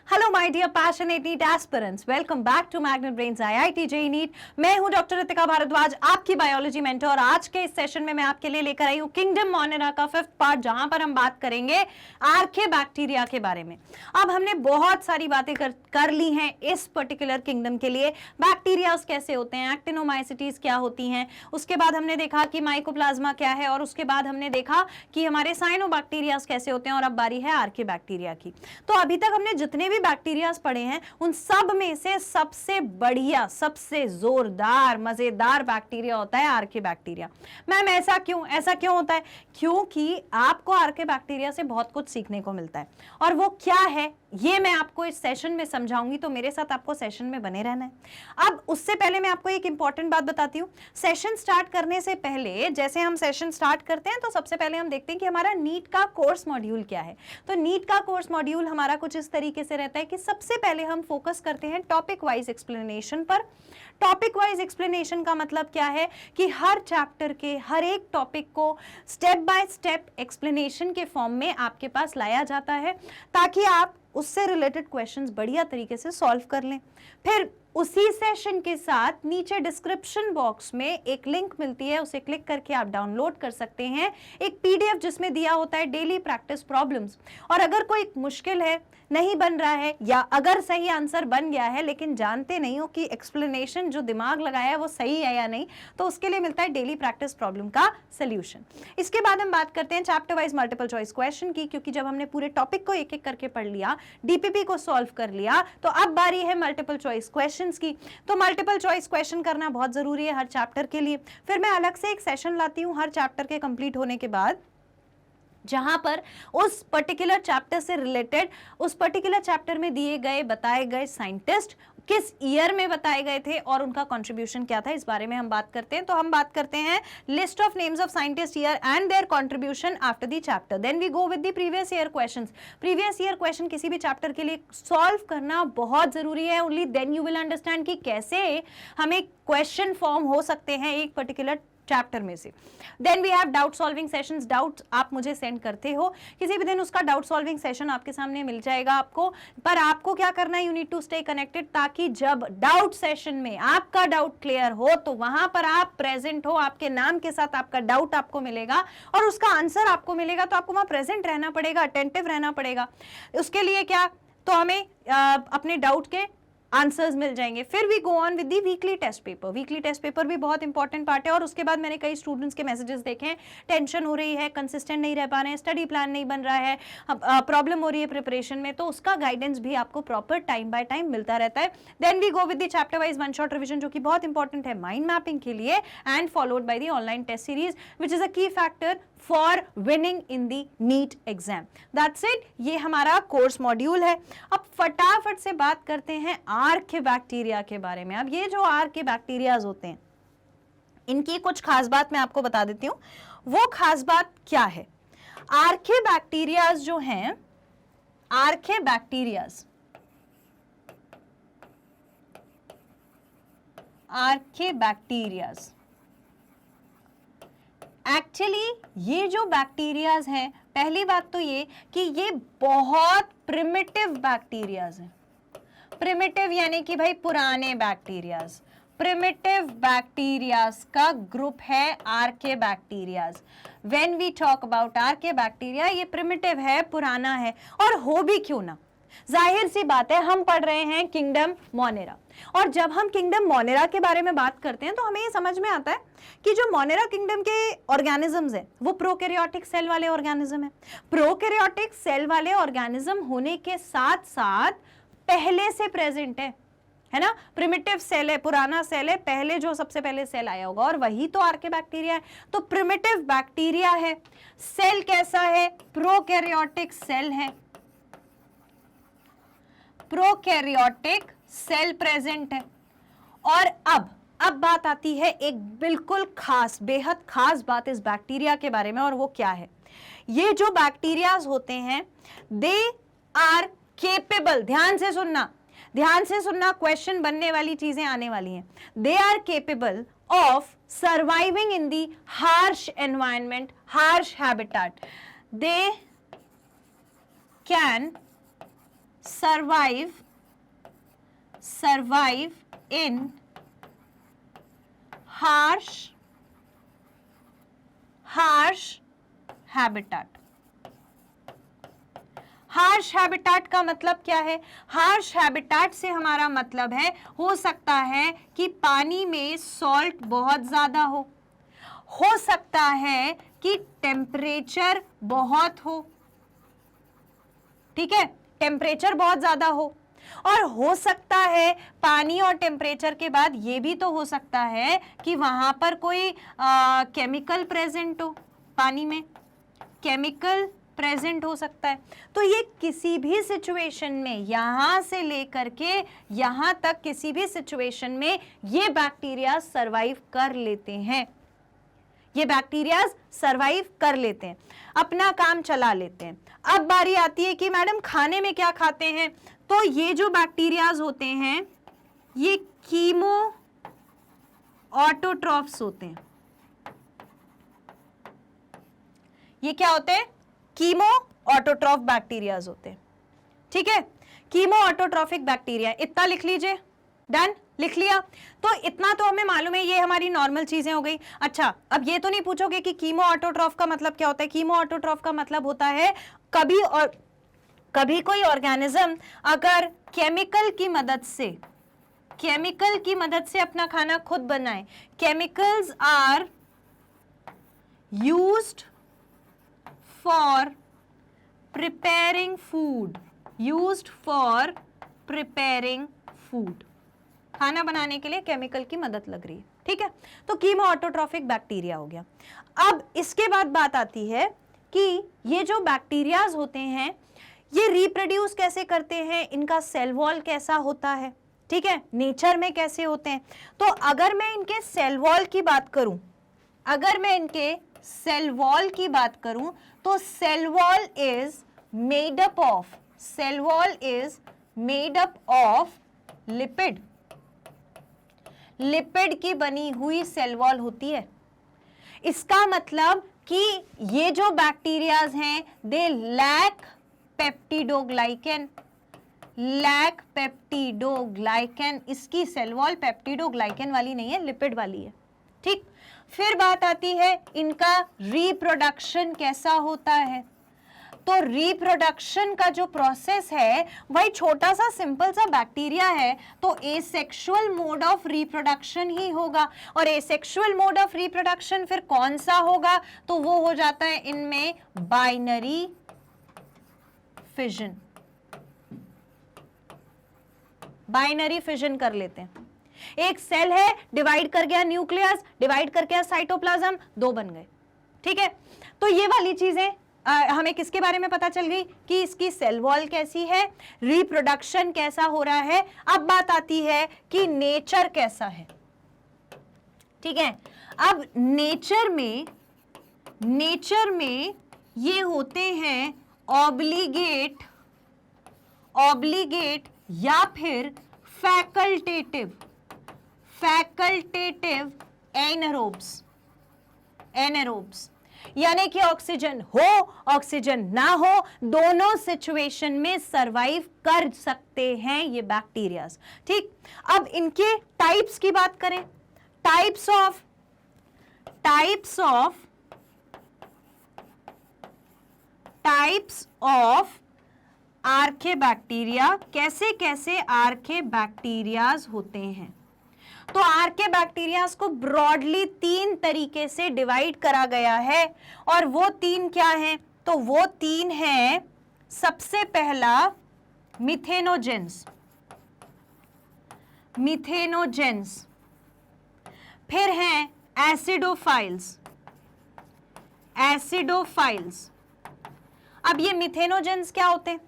Hello my dear passionate NEET aspirants, welcome back to Magnet Brains IIT JEE NEET. मैं हूं doctor Ritika Bhardwaj, आपकी biology mentor. और आज के इस सेशन में मैं आपके लिए लेकर आई हूं किंगडम मोनेरा का 5th पार्ट, जहां पर हम बात करेंगे आर्कियोबैक्टीरिया के बारे में। अब हमने बहुत सारी बातें कर ली हैं इस पर्टिकुलर किंगडम के लिए। बैक्टीरियाज कैसे होते हैं, एक्टिनोमाइसिटीज क्या होती हैं, उसके बाद हमने देखा कि माइकोप्लाज्मा क्या है, और उसके बाद हमने देखा कि हमारे साइनोबैक्टीरियाज कैसे होते हैं। और अब बारी है आर्कियोबैक्टीरिया की। तो अभी तक हमने जितने भी बैक्टीरियाज पढ़े हैं उन सब में से सबसे बढ़िया, सबसे जोरदार, मजेदार बैक्टीरिया होता है आर्कियोबैक्टीरिया। मैम ऐसा क्यों होता है? क्योंकि आपको आर्कियोबैक्टीरिया से बहुत कुछ सीखने को मिलता है, और वो क्या है ये मैं आपको इस सेशन में समझाऊंगी, तो मेरे साथ आपको सेशन में बने रहना है। अब उससे पहले मैं आपको एक इंपॉर्टेंट बात बताती हूँ। सेशन स्टार्ट करने से पहले, जैसे हम सेशन स्टार्ट करते हैं तो सबसे पहले हम देखते हैं कि हमारा नीट का कोर्स मॉड्यूल क्या है। तो नीट का कोर्स मॉड्यूल हमारा कुछ इस तरीके से रहता है कि सबसे पहले हम फोकस करते हैं टॉपिक वाइज एक्सप्लेनेशन पर। टॉपिक वाइज एक्सप्लेनेशन का मतलब क्या है कि हर चैप्टर के हर एक टॉपिक को स्टेप बाय स्टेप एक्सप्लेनेशन के फॉर्म में आपके पास लाया जाता है, ताकि आप उससे रिलेटेड क्वेश्चंस बढ़िया तरीके से सॉल्व कर लें। फिर उसी सेशन के साथ नीचे डिस्क्रिप्शन बॉक्स में एक लिंक मिलती है, उसे क्लिक करके आप डाउनलोड कर सकते हैं एक पीडीएफ जिसमें दिया होता है डेली प्रैक्टिस प्रॉब्लम्स। और अगर कोई मुश्किल है, नहीं बन रहा है, या अगर सही आंसर बन गया है लेकिन जानते नहीं हो कि एक्सप्लेनेशन जो दिमाग लगाया है वो सही है या नहीं, तो उसके लिए मिलता है डेली प्रैक्टिस प्रॉब्लम का सोल्यूशन। इसके बाद हम बात करते हैं chapter wise multiple choice question की, क्योंकि जब हमने पूरे टॉपिक को एक एक करके पढ़ लिया, डीपीपी को सॉल्व कर लिया, तो अब बारी है मल्टीपल चॉइस क्वेश्चंस की। तो मल्टीपल चॉइस क्वेश्चन करना बहुत जरूरी है हर चैप्टर के लिए। फिर मैं अलग से एक सेशन लाती हूं हर चैप्टर के कंप्लीट होने के बाद, जहां पर उस पर्टिकुलर चैप्टर से रिलेटेड, उस पर्टिकुलर चैप्टर में दिए गए बताए गए साइंटिस्ट किस ईयर में बताए गए थे और उनका कंट्रीब्यूशन क्या था, इस बारे में हम बात करते हैं। तो हम बात करते हैं list of names of scientist, year and their contribution after the chapter. Then we go with the previous year questions. Previous year question किसी भी चैप्टर के लिए सॉल्व करना बहुत जरूरी है। Only then you will understand कि कैसे हमें क्वेश्चन फॉर्म हो सकते हैं एक पर्टिकुलर चैप्टर में से। Then we have doubt solving sessions. Doubt आप मुझे सेंड करते हो किसी भी दिन, उसका डाउट सॉल्विंग सेशन आपके सामने मिल जाएगा आपको। पर आपको क्या करना है, you need to stay connected, ताकि जब डाउट सेशन में आपका डाउट क्लियर हो तो वहां पर आप प्रेजेंट हो, आपके नाम के साथ आपका डाउट आपको मिलेगा और उसका आंसर आपको मिलेगा। तो आपको वहां प्रेजेंट रहना पड़ेगा, अटेंटिव रहना पड़ेगा। उसके लिए क्या, तो हमें अपने डाउट के आंसर्स मिल जाएंगे। फिर we go on with the weekly test paper. Weekly test paper भी बहुत इंपॉर्टेंट पार्ट है। और उसके बाद मैंने कई स्टूडेंट्स के मैसेजेस देखे हैं, टेंशन हो रही है, कंसिस्टेंट नहीं रह पा रहे हैं, स्टडी प्लान नहीं बन रहा है, प्रॉब्लम हो रही है प्रिपरेशन में, तो उसका गाइडेंस भी आपको प्रॉपर टाइम बाय टाइम मिलता रहता है। Then we go with the chapter wise one shot revision, जो कि बहुत इंपॉर्टेंट है माइंड मैपिंग के लिए, and followed by the online test series which is a key factor for winning in the NEET exam. That's it, ये हमारा course module है। अब फटाफट से बात करते हैं आर्कियोबैक्टीरिया के बारे में। अब ये जो आर्कियोबैक्टीरियाज होते हैं, इनकी कुछ खास बात मैं आपको बता देती हूं। वो खास बात क्या है? आर्कियोबैक्टीरियाज जो हैं, आर्कियोबैक्टीरियाज एक्चुअली ये जो बैक्टीरियाज हैं, पहली बात तो ये कि ये बहुत प्रिमिटिव बैक्टीरियाज हैं। प्रिमिटिव यानी कि भाई पुराने बैक्टीरियाज। प्रिमिटिव बैक्टीरियाज का ग्रुप है archaebacterias. When we talk about archaebacteria, ये प्रिमिटिव है, पुराना है। और हो भी क्यों ना, जाहिर सी बात है, हम पढ़ रहे हैं किंगडम मोनेरा। और जब हम किंगडम मोनेरा के बारे में बात करते हैं तो हमें ये समझ में आता है कि जो मोनेरा किंगडम के ऑर्गेनिजम्स हैं वो प्रोकैरियोटिक सेल वाले ऑर्गेनिज्म हैं। प्रोकैरियोटिक सेल वाले ऑर्गेनिज्म होने के साथ साथ पहले से प्रेजेंट है ना, प्रिमिटिव सेल है, पुराना सेल है, पहले जो सबसे पहले सेल आया होगा, और वही तो आर्कियोबैक्टीरिया है। तो प्रिमिटिव बैक्टीरिया है। सेल कैसा है? प्रोकैरियोटिक सेल है, प्रोकैरियोटिक सेल प्रेजेंट है। और अब बात आती है एक बिल्कुल खास, बेहद खास बात इस बैक्टीरिया के बारे में, और वो क्या है? ये जो बैक्टीरियाज होते हैं, दे आर केपेबल, ध्यान से सुनना, क्वेश्चन बनने वाली चीजें आने वाली हैं। They are capable of surviving in the harsh environment, harsh habitat. They can survive in harsh habitat. Harsh habitat का मतलब क्या है? हार्श हैबिटेट से हमारा मतलब है, हो सकता है कि पानी में सॉल्ट बहुत ज्यादा हो सकता है कि टेम्परेचर बहुत हो, ठीक है, टेम्परेचर बहुत ज्यादा और हो सकता है पानी और टेम्परेचर के बाद ये भी तो हो सकता है कि वहां पर कोई केमिकल प्रेजेंट हो, पानी में केमिकल प्रेजेंट हो सकता है। तो ये किसी भी सिचुएशन में, यहां से लेकर के यहां तक किसी भी सिचुएशन में ये बैक्टीरिया सरवाइव कर लेते हैं, ये बैक्टीरिया सरवाइव कर लेते हैं, अपना काम चला लेते हैं। अब बारी आती है कि मैडम खाने में क्या खाते हैं? तो ये जो बैक्टीरियाज होते हैं ये कीमो ऑटोट्रॉफ्स होते हैं। ये क्या होते हैं? कीमो ऑटोट्रॉफ बैक्टीरियाज होते हैं, ठीक है, कीमो ऑटोट्रॉफिक बैक्टीरिया। इतना लिख लीजिए, डन, लिख लिया। तो इतना तो हमें मालूम है, ये हमारी नॉर्मल चीजें हो गई। अच्छा, अब ये तो नहीं पूछोगे कि कीमो ऑटोट्रॉफ का मतलब क्या होता है? कीमो ऑटोट्रॉफ का मतलब होता है कभी कोई ऑर्गेनिज्म अगर केमिकल की मदद से अपना खाना खुद बनाए, chemicals are used for preparing food, खाना बनाने के लिए केमिकल की मदद लग रही है, ठीक है, तो कीमो ऑटोट्रॉफिक बैक्टीरिया हो गया। अब इसके बाद बात आती है कि ये जो बैक्टीरियाज होते हैं ये रिप्रोड्यूस कैसे करते हैं, इनका सेल वॉल कैसा होता है, ठीक है, नेचर में कैसे होते हैं। तो अगर मैं इनके सेल वॉल की बात करूं, तो cell wall is made up of lipid की बनी हुई सेल वॉल होती है। इसका मतलब कि ये जो बैक्टीरियाज हैं दे लैक पेप्टिडोग्लाइकन, इसकी सेल वॉल पेप्टिडोग्लाइकन वाली नहीं है, लिपिड वाली है, ठीक। फिर बात आती है इनका रिप्रोडक्शन कैसा होता है। तो रिप्रोडक्शन का जो प्रोसेस है वही छोटा सा सिंपल सा बैक्टीरिया है, तो एसेक्सुअल मोड ऑफ रिप्रोडक्शन ही होगा। और एसेक्सुअल मोड ऑफ रिप्रोडक्शन फिर कौन सा होगा? तो वो हो जाता है इनमें बाइनरी फिजन कर लेते हैं। एक सेल है, डिवाइड कर गया न्यूक्लियस, डिवाइड कर गया साइटोप्लाज्म, दो बन गए, ठीक है। तो ये वाली चीजें हमें किसके बारे में पता चल गई कि इसकी सेल वॉल कैसी है, रिप्रोडक्शन कैसा हो रहा है। अब बात आती है कि नेचर कैसा है, ठीक है। अब नेचर में ये होते हैं ऑब्लिगेट या फिर फैकल्टेटिव एनारोब्स, यानी कि ऑक्सीजन हो ऑक्सीजन ना हो दोनों सिचुएशन में सरवाइव कर सकते हैं ये बैक्टीरियाज, ठीक। अब इनके टाइप्स की बात करें, टाइप्स ऑफ आर्केबैक्टीरिया, कैसे आर्के बैक्टीरियाज होते हैं। तो आर्के बैक्टीरियाज को ब्रॉडली 3 तरीके से डिवाइड करा गया है, और वो 3 क्या हैं? तो वो 3 हैं, सबसे पहला मिथेनोजेंस, फिर हैं एसिडोफाइल्स। अब ये मिथेनोजेंस क्या होते हैं?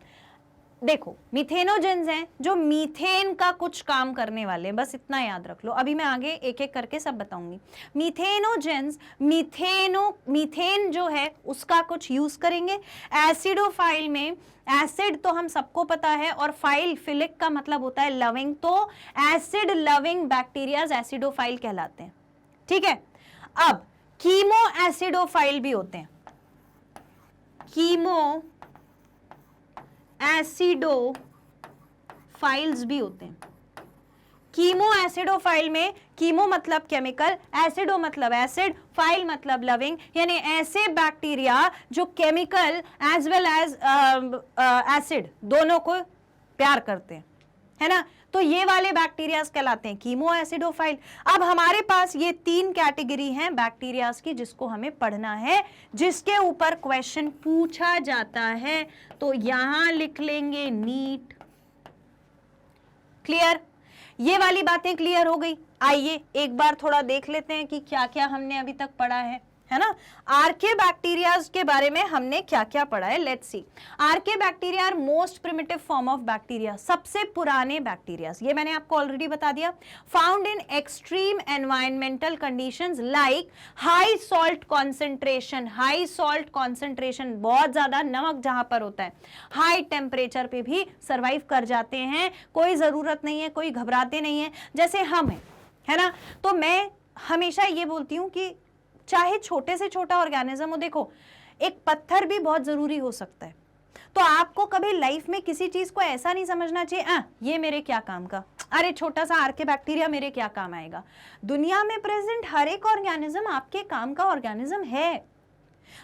देखो, मिथेनोजेंस हैं जो मीथेन का कुछ काम करने वाले हैं, बस इतना याद रख लो। अभी मैं आगे एक एक करके सब बताऊंगी। मिथेनोजेंस मीथेन जो है उसका कुछ यूज करेंगे। एसिडोफाइल में एसिड तो हम सबको पता है, और फाइल, फिलिक का मतलब होता है लविंग, तो एसिड लविंग बैक्टीरियाज एसिडोफाइल कहलाते हैं, ठीक है। अब कीमो एसिडोफाइल भी होते हैं, कीमो एसिडोफाइल फाइल्स भी होते हैं। कीमो एसिडोफाइल में कीमो मतलब केमिकल, एसिडो मतलब एसिड, फाइल मतलब लविंग, यानी ऐसे बैक्टीरिया जो chemical as well as acid दोनों को प्यार करते हैं, है ना। तो ये वाले बैक्टीरियाज कहलाते हैं कीमो एसिडोफाइल। अब हमारे पास ये 3 कैटेगरी हैं बैक्टीरियाज की जिसको हमें पढ़ना है, जिसके ऊपर क्वेश्चन पूछा जाता है। तो यहां लिख लेंगे नीट। क्लियर? ये वाली बातें क्लियर हो गई। आइए एक बार थोड़ा देख लेते हैं कि क्या क्या हमने अभी तक पढ़ा है ना। आर्के बैक्टीरियाज के बारे में हमने क्या क्या पढ़ा है, let's see. Archaebacteria are most primitive form of bacteria, सबसे पुराने बैक्टीरियाज, ये मैंने आपको ऑलरेडी बता दिया। Found in extreme environmental conditions like high salt concentration, high salt concentration, बहुत ज्यादा नमक जहां पर होता है, हाई टेम्परेचर पे भी सर्वाइव कर जाते हैं। कोई जरूरत नहीं है, कोई घबराते नहीं है, जैसे हम है ना। तो मैं हमेशा ये बोलती हूं कि चाहे छोटे से छोटा ऑर्गेनिज्म हो, देखो एक पत्थर भी बहुत जरूरी हो सकता है। तो आपको कभी लाइफ में किसी चीज को ऐसा नहीं समझना चाहिए ये मेरे क्या काम का, अरे छोटा सा आर्के बैक्टीरिया मेरे क्या काम आएगा। दुनिया में प्रेजेंट हर एक ऑर्गेनिज्म आपके काम का ऑर्गेनिज्म है।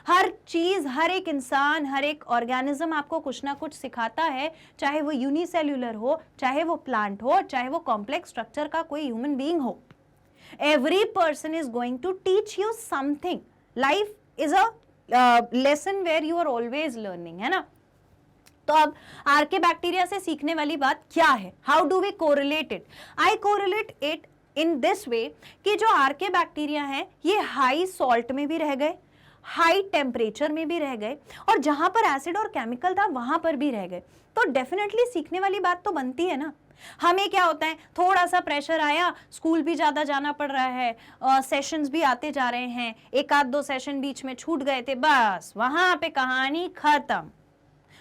हर चीज, हर एक इंसान, हर एक ऑर्गेनिज्म आपको कुछ ना कुछ सिखाता है, चाहे वो यूनिसेल्युलर हो, चाहे वो प्लांट हो, चाहे वो कॉम्प्लेक्स स्ट्रक्चर का कोई ह्यूमन बीइंग हो। Every person is going to teach you something. Life is a lesson where you are always learning, है ना। तो अब आर्के बैक्टीरिया से सीखने वाली बात क्या है, how do we correlate it? I correlate it in this way कि जो आर्के बैक्टीरिया हैं ये हाई सॉल्ट में भी रह गए, हाई टेम्परेचर में भी रह गए, और जहां पर एसिड और केमिकल था वहां पर भी रह गए। तो डेफिनेटली सीखने वाली बात तो बनती है ना। हमें क्या होता है, थोड़ा सा प्रेशर आया, स्कूल भी ज्यादा जाना पड़ रहा है, सेशंस भी आते जा रहे हैं, एक आध 2 सेशन बीच में छूट गए थे, बस वहां पे कहानी खत्म।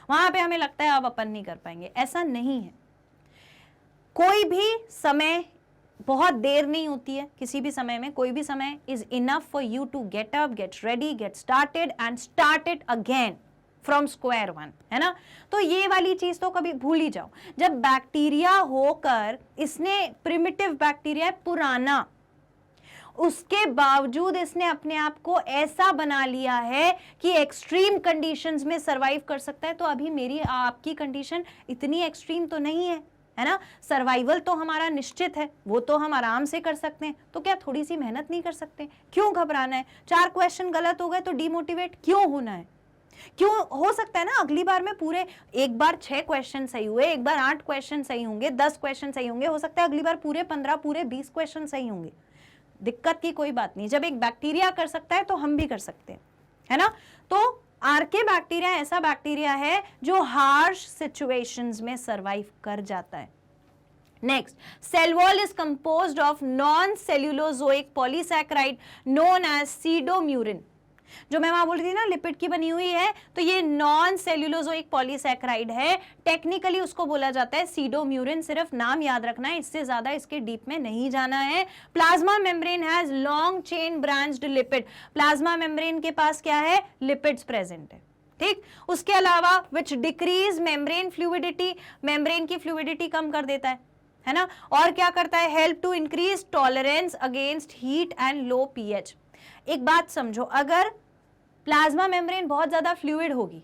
वहां पे हमें लगता है अब अपन नहीं कर पाएंगे। ऐसा नहीं है, कोई भी समय बहुत देर नहीं होती है, किसी भी समय में, कोई भी समय is enough for you to get up, get ready, get started and start it again from square one, है ना। तो ये वाली चीज तो कभी भूल ही जाओ। जब बैक्टीरिया होकर, इसने प्रिमिटिव बैक्टीरिया है, पुराना, उसके बावजूद इसने अपने आप को ऐसा बना लिया है कि एक्सट्रीम कंडीशंस में सरवाइव कर सकता है। तो अभी मेरी आपकी कंडीशन इतनी एक्सट्रीम तो नहीं है ना। सर्वाइवल तो हमारा निश्चित है, वो तो हम आराम से कर सकते हैं। तो क्या थोड़ी सी मेहनत नहीं कर सकते? क्यों घबराना है? 4 क्वेश्चन गलत हो गए तो डिमोटिवेट क्यों होना है? क्यों? हो सकता है ना अगली बार में पूरे, एक बार 6 क्वेश्चन सही हुए, एक बार 8 क्वेश्चन सही होंगे, 10 क्वेश्चन सही होंगे, हो सकता है अगली बार पूरे 15, पूरे 20 क्वेश्चन सही होंगे। दिक्कत की कोई बात नहीं, जब एक बैक्टीरिया कर सकता है तो हम भी कर सकते हैं, है ना। तो आर्के बैक्टीरिया ऐसा बैक्टीरिया है जो हार्श सिचुएशंस में सरवाइव कर जाता है। Next, cell wall is composed of non cellulosic polysaccharide known as pseudomurein. जो मैं वहां बोल रही थी ना लिपिड की बनी हुई है, तो ये नॉन सेल्यूलोजोइक पॉलीसैकेराइड है। टेक्निकली उसको बोला जाता है सीडोम्यूरिन, सिर्फ नाम याद रखना है, इससे ज्यादा इसके डीप में नहीं जाना है। Plasma membrane has long chain branched lipid. Plasma membrane के पास क्या है? लिपिड्स प्रेजेंट है, ठीक। उसके अलावा which decrease membrane fluidity, membrane की फ्लूइडिटी कम कर देता है ना। और क्या करता है? Help to increase tolerance against heat and low pH. एक बात समझो, अगर प्लाज्मा मेम्ब्रेन बहुत ज्यादा फ्लूइड होगी,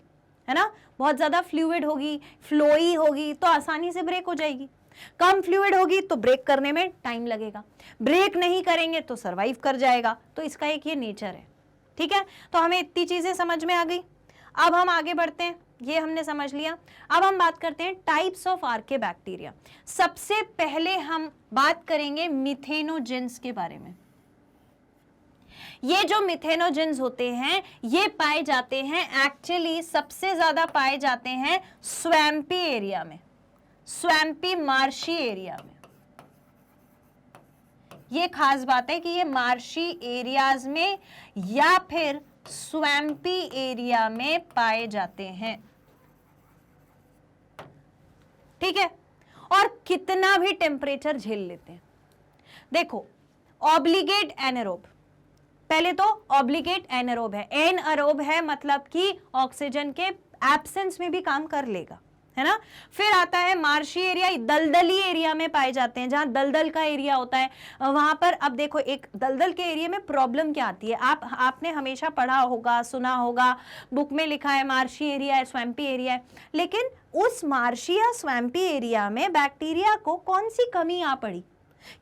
है ना, बहुत ज्यादा फ्लूइड होगी, फ्लोई होगी, तो आसानी से ब्रेक हो जाएगी। कम फ्लूइड होगी तो ब्रेक करने में टाइम लगेगा, ब्रेक नहीं करेंगे तो सरवाइव कर जाएगा। तो इसका एक ये नेचर है, ठीक है। तो हमें इतनी चीजें समझ में आ गई। अब हम आगे बढ़ते हैं, ये हमने समझ लिया। अब हम बात करते हैं टाइप्स ऑफ आर्के बैक्टीरिया। सबसे पहले हम बात करेंगे मिथेनोजेंस के बारे में। ये जो मिथेनोजेंस होते हैं ये पाए जाते हैं, एक्चुअली सबसे ज्यादा पाए जाते हैं स्वैम्पी एरिया में, स्वैम्पी मार्शी एरिया में। ये खास बात है कि ये मार्शी एरियाज में या फिर स्वैम्पी एरिया में पाए जाते हैं, ठीक है। और कितना भी टेम्परेचर झेल लेते हैं। देखो, ऑब्लिगेट एनारोब, पहले तो ऑब्लिगेट एनारोब है, एनारोब है मतलब कि ऑक्सीजन के एब्सेंस में भी काम कर लेगा, है ना। फिर आता है मार्शी एरिया, दलदली एरिया में पाए जाते हैं, जहां दलदल का एरिया होता है वहां पर। अब देखो एक दलदल के एरिया में प्रॉब्लम क्या आती है, आपने हमेशा पढ़ा होगा, सुना होगा, बुक में लिखा है मार्शी एरिया है, स्वैम्पी एरिया है, लेकिन उस मार्शी या स्वैम्पी एरिया में बैक्टीरिया को कौन सी कमी आ पड़ी,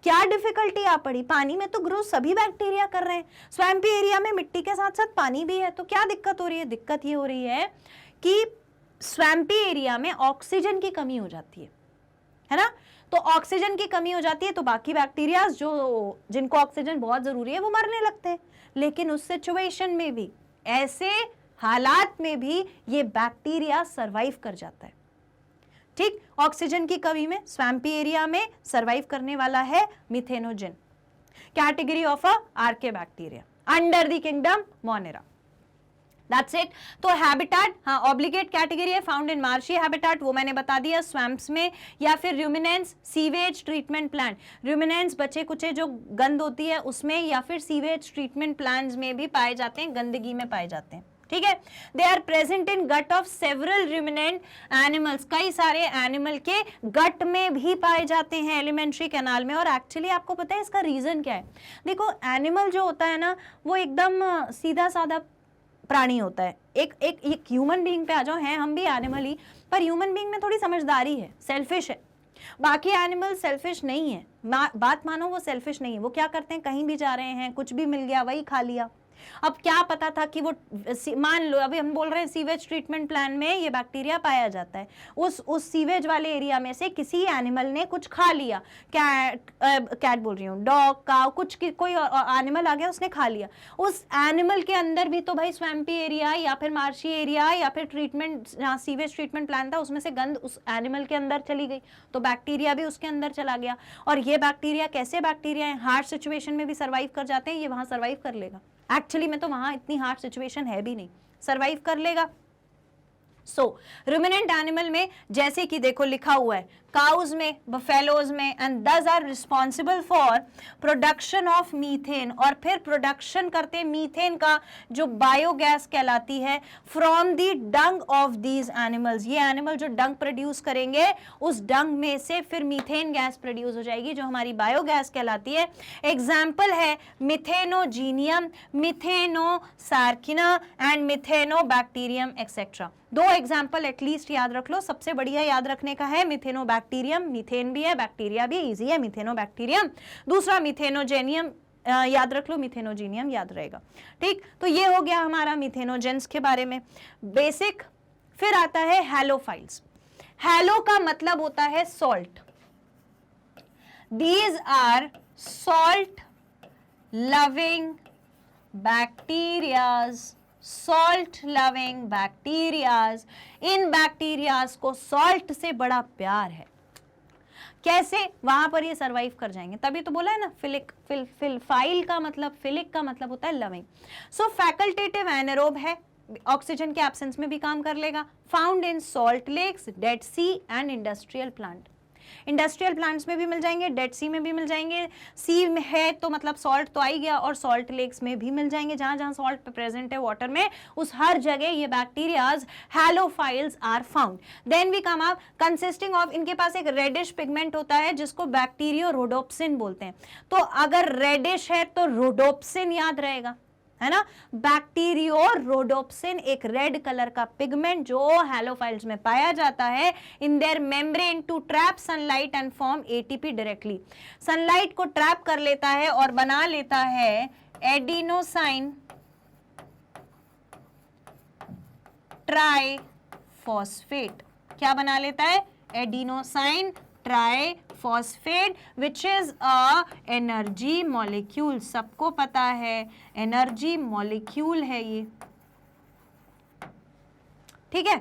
क्या डिफिकल्टी आ पड़ी? पानी में तो ग्रो सभी बैक्टीरिया कर रहे हैं, स्वैम्पी एरिया में मिट्टी के साथ साथ पानी भी है, तो क्या दिक्कत हो रही है? दिक्कत ये हो रही है कि स्वैम्पी एरिया में ऑक्सीजन की कमी हो जाती है ना। तो ऑक्सीजन की कमी हो जाती है तो बाकी बैक्टीरिया जो जिनको ऑक्सीजन बहुत जरूरी है वो मरने लगते हैं। लेकिन उस सिचुएशन में भी, ऐसे हालात में भी ये बैक्टीरिया सरवाइव कर जाता है। ठीक, ऑक्सीजन की कमी में स्वैम्पी एरिया में सरवाइव करने वाला है methanogen, category of a archaebacteria under the kingdom Monera. That's it. तो हैबिटेट, हाँ, ऑब्लिगेट कैटेगरी है, फाउंड इन मार्शी हैबिटेट, वो मैंने बता दिया, स्वैम्प्स में, या फिर ruminants, sewage treatment plant, ruminants बचे कुचे जो गंद होती है उसमें, या फिर सीवेज ट्रीटमेंट प्लांट्स में भी पाए जाते हैं, गंदगी में पाए जाते हैं। ठीक है, they are present in gut of several ruminant animals, कई सारे एनिमल के गट में भी पाए जाते हैं, एलिमेंट्री कैनाल में। और एक्चुअली आपको पता है इसका रीजन क्या है? देखो एनिमल जो होता है ना वो एकदम सीधा साधा प्राणी होता है। एक ह्यूमन बीइंग पे आ जाओ, हैं हम भी एनिमल ही, पर ह्यूमन बीइंग में थोड़ी समझदारी है, सेल्फिश है। बाकी एनिमल सेल्फिश नहीं है, बात मानो वो सेल्फिश नहीं है। वो क्या करते हैं, कहीं भी जा रहे हैं, कुछ भी मिल गया वही खा लिया। अब क्या पता था कि वो, मान लो अभी हम बोल रहे हैं सीवेज ट्रीटमेंट प्लांट में ये बैक्टीरिया पाया जाता है, उस सीवेज वाले एरिया में से किसी एनिमल ने कुछ खा लिया, कैट बोल रही हूँ, डॉग, काऊ, कुछ कोई एनिमल आ गया उसने खा लिया। उस एनिमल के अंदर भी तो भाई स्वैम्पी एरिया या फिर मार्शी एरिया या फिर ट्रीटमेंट, जहाँ सीवेज ट्रीटमेंट प्लांट था उसमें से गंद उस एनिमल के अंदर चली गई, तो बैक्टीरिया भी उसके अंदर चला गया। और ये बैक्टीरिया कैसे बैक्टीरिया है, हार्ड सिचुएशन में भी सर्वाइव कर जाते हैं, ये वहां सर्वाइव कर लेगा। एक्चुअली में तो वहां इतनी हार्ड सिचुएशन है भी नहीं, सर्वाइव कर लेगा। सो रुमिनेंट एनिमल में जैसे कि देखो लिखा हुआ है, काउज में, बफेलोज में, and these are responsible for production of methane, और फिर प्रोडक्शन करते हैं मीथेन का जो बायोगैस कहलाती है, from the Dang of these animals. ये एनिमल जो डंग प्रोड्यूस करेंगे उस डंग में से फिर मीथेन गैस प्रोड्यूस हो जाएगी जो हमारी बायोगैस कहलाती है। एग्जाम्पल है मिथेनोजीनियम, मिथेनोसार्किना एंड मिथेनोबैक्टीरियम एक्सेट्रा। दो एग्जाम्पल एटलीस्ट याद रख लो, सबसे बढ़िया याद रखने का है मिथेनोबैक्टीरियम, मीथेन भी है, बैक्टीरिया भी, इजी है मिथेनोबैक्टीरियम। दूसरा मिथेनोजेनियम याद रख लो, मिथेनोजीनियम याद रहेगा। ठीक, तो ये हो गया हमारा मिथेनोजेंस के बारे में बेसिक। फिर आता है हैलोफाइल्स। हैलो का मतलब होता है salt. These are salt loving bacterias, salt loving bacterias. इन बैक्टीरियाज को सॉल्ट से बड़ा प्यार है। कैसे? वहां पर ये सरवाइव कर जाएंगे, तभी तो बोला है ना फिलिक, फाइल का मतलब, फिलिक का मतलब होता है लविंग। सो फैकल्टेटिव एनारोब है, ऑक्सीजन के एब्सेंस में भी काम कर लेगा। Found in salt lakes, Dead Sea and industrial plant. Industrial plants में भी मिल जाएंगे, डेड सी में भी मिल जाएंगे। सी में है तो मतलब सॉल्ट तो आ ही गया, और सॉल्ट लेक्स में भी मिल जाएंगे, जहां जहां सॉल्ट प्रेजेंट है वाटर में, उस हर जगह ये bacterias halophiles are found. Then we come up consisting of, इनके पास एक रेडिश पिगमेंट होता है जिसको बैक्टीरियो रोडोप्सिन बोलते हैं। तो अगर रेडिश है तो रोडोप्सिन याद रहेगा, है ना। बैक्टीरियो रोडोप्सिन एक रेड कलर का पिगमेंट जो हैलोफाइल्स में पाया जाता है in their membrane to trap sunlight and form ATP directly. Sunlight को ट्रैप कर लेता है और बना लेता है एडिनोसाइन ट्राइफॉस्फेट। क्या बना लेता है? Adenosine triphosphate, which is a energy molecule. सबको पता है एनर्जी मॉलिक्यूल है ये, ठीक है।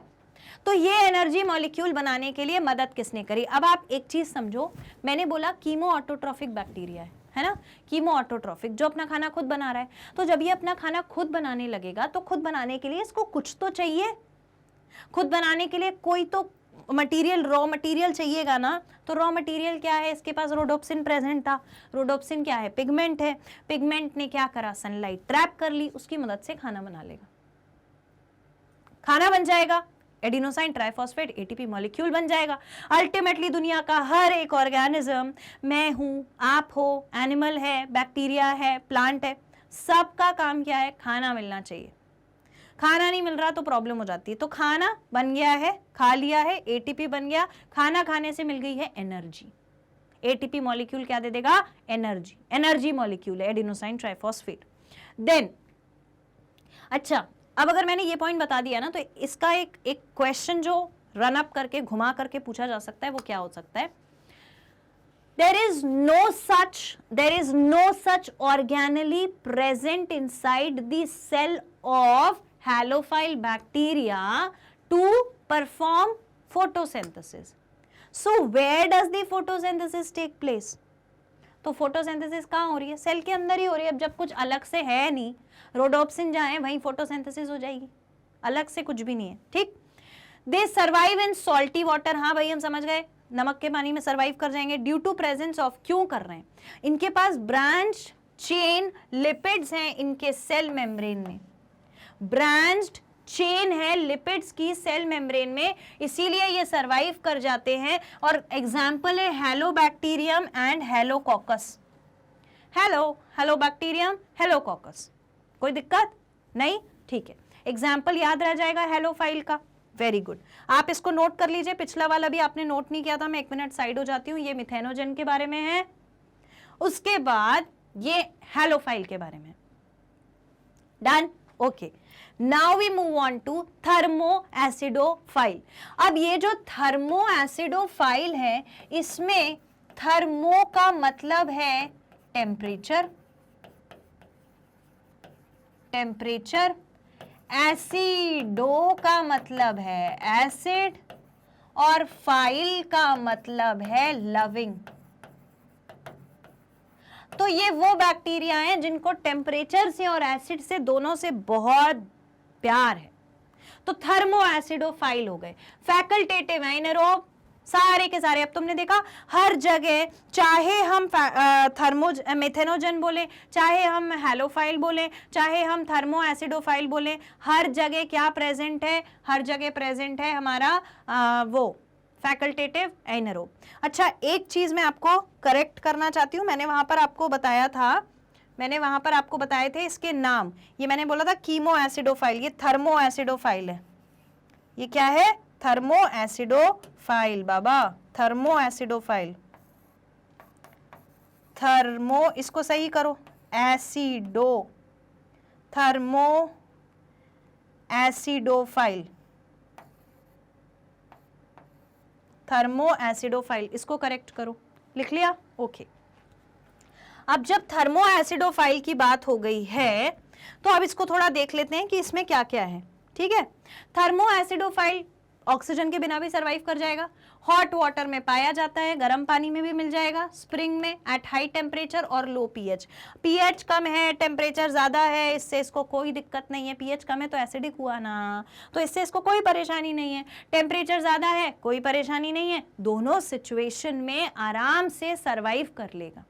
तो ये एनर्जी मॉलिक्यूल बनाने के लिए मदद किसने करी? अब आप एक चीज समझो, मैंने बोला कीमो ऑटोट्रॉफिक बैक्टीरिया है ना, कीमो ऑटोट्रॉफिक, जो अपना खाना खुद बना रहा है। तो जब ये अपना खाना खुद बनाने लगेगा तो खुद बनाने के लिए इसको कुछ तो चाहिए, खुद बनाने के लिए कोई तो मटेरियल, रॉ मटेरियल चाहिएगा ना। तो रॉ मटेरियल क्या है? इसके पास रोडोप्सिन प्रेजेंट था। रोडोप्सिन क्या है? पिगमेंट है। पिगमेंट ने क्या करा? सनलाइट ट्रैप कर ली, उसकी मदद से खाना बना लेगा, खाना बन जाएगा। एडिनोसाइन ट्राइफॉस्फेट एटीपी मॉलिक्यूल बन जाएगा। अल्टीमेटली दुनिया का हर एक ऑर्गेनिज्म, मैं हूं, आप हो, एनिमल है, बैक्टीरिया है, प्लांट है, सबका काम क्या है? खाना मिलना चाहिए। खाना नहीं मिल रहा तो प्रॉब्लम हो जाती है। तो खाना बन गया है, खा लिया है, एटीपी बन गया, खाना खाने से मिल गई है एनर्जी। एटीपी मॉलिक्यूल क्या दे देगा? एनर्जी। एनर्जी मॉलिक्यूल है एडिनोसाइन ट्राइफॉस्फेट। देन अच्छा, अब अगर मैंने ये पॉइंट बता दिया ना, तो इसका एक क्वेश्चन जो रन अप करके घुमा करके पूछा जा सकता है, वो क्या हो सकता है? there is no such organelle present inside the cell of halophile bacteria to perform photosynthesis. So where does the photosynthesis take place? तो फोटोसिंथेसिस कहाँ हो रही है? सेल के अंदर ही हो रही है। अब जब कुछ अलग से है नहीं, रोडोप्सिन जहाँ है वहीं फोटोसिंथेसिस हो जाएगी, अलग से कुछ भी नहीं है। ठीक, दे सर्वाइव इन सॉल्टी वाटर। हाँ भाई, हम समझ गए, नमक के पानी में सर्वाइव कर जाएंगे। ड्यू टू प्रेजेंस ऑफ, क्यों कर रहे हैं? इनके पास ब्रांच चेन लिपिड्स हैं इनके सेल मेम्ब्रेन में, ब्रांच्ड चेन है लिपिड्स की सेल मेम्ब्रेन में, इसीलिए ये सरवाइव कर जाते हैं। और एग्जाम्पल है हेलोबैक्टीरियम एंड हेलोकोकस। हेलोबैक्टीरियम, हेलोकोकस, कोई दिक्कत नहीं? ठीक है, एग्जाम्पल याद रह जाएगा हेलोफाइल का। वेरी गुड, आप इसको नोट कर लीजिए। पिछला वाला भी आपने नोट नहीं किया था, मैं 1 मिनट साइड हो जाती हूँ। ये मिथेनोजन के बारे में है, उसके बाद ये हेलोफाइल के बारे में। Done, okay. Now we move on to thermoacidophile. अब ये जो थर्मोएसिडोफाइल है, इसमें थर्मो का मतलब है टेम्परेचर, एसिडो का मतलब है एसिड, और फाइल का मतलब है लविंग। तो ये वो बैक्टीरिया हैं जिनको टेम्परेचर से और एसिड से, दोनों से बहुत प्यार है, तो थर्मोएसिडोफाइल हो गए। फैकल्टेटिव एनारोब, सारे के सारे। अब तुमने देखा हर जगह, चाहे हम मेथेनोजन बोले, चाहे हम हेलोफाइल बोले, चाहे हम थर्मोएसिडोफाइल बोले, हर जगह क्या प्रेजेंट है? हर जगह प्रेजेंट है हमारा वो फैकल्टेटिव एनारोब। अच्छा, एक चीज मैं आपको करेक्ट करना चाहती हूँ। मैंने वहां पर आपको बताया था, मैंने वहां पर आपको बताए थे इसके नाम। ये मैंने बोला था कीमोएसिडोफाइल, ये थर्मोएसिडोफाइल है। ये क्या है? थर्मोएसिडोफाइल बाबा, थर्मोएसिडोफाइल। थर्मो, इसको सही करो, एसिडो, थर्मोएसिडोफाइल, थर्मोएसिडोफाइल, इसको करेक्ट करो। लिख लिया? ओके। अब जब थर्मोएसिडोफाइल की बात हो गई है, तो अब इसको थोड़ा देख लेते हैं कि इसमें क्या क्या है। ठीक है, थर्मोएसिडोफाइल ऑक्सीजन के बिना भी सरवाइव कर जाएगा, हॉट वाटर में पाया जाता है, गर्म पानी में भी मिल जाएगा, स्प्रिंग में, एट हाई टेम्परेचर और लो पीएच। पीएच कम है, टेम्परेचर ज्यादा है, इससे इसको कोई दिक्कत नहीं है। पीएच कम है तो एसिडिक हुआ ना, तो इससे इसको कोई परेशानी नहीं है। टेम्परेचर ज्यादा है, कोई परेशानी नहीं है, दोनों सिचुएशन में आराम से सरवाइव कर लेगा।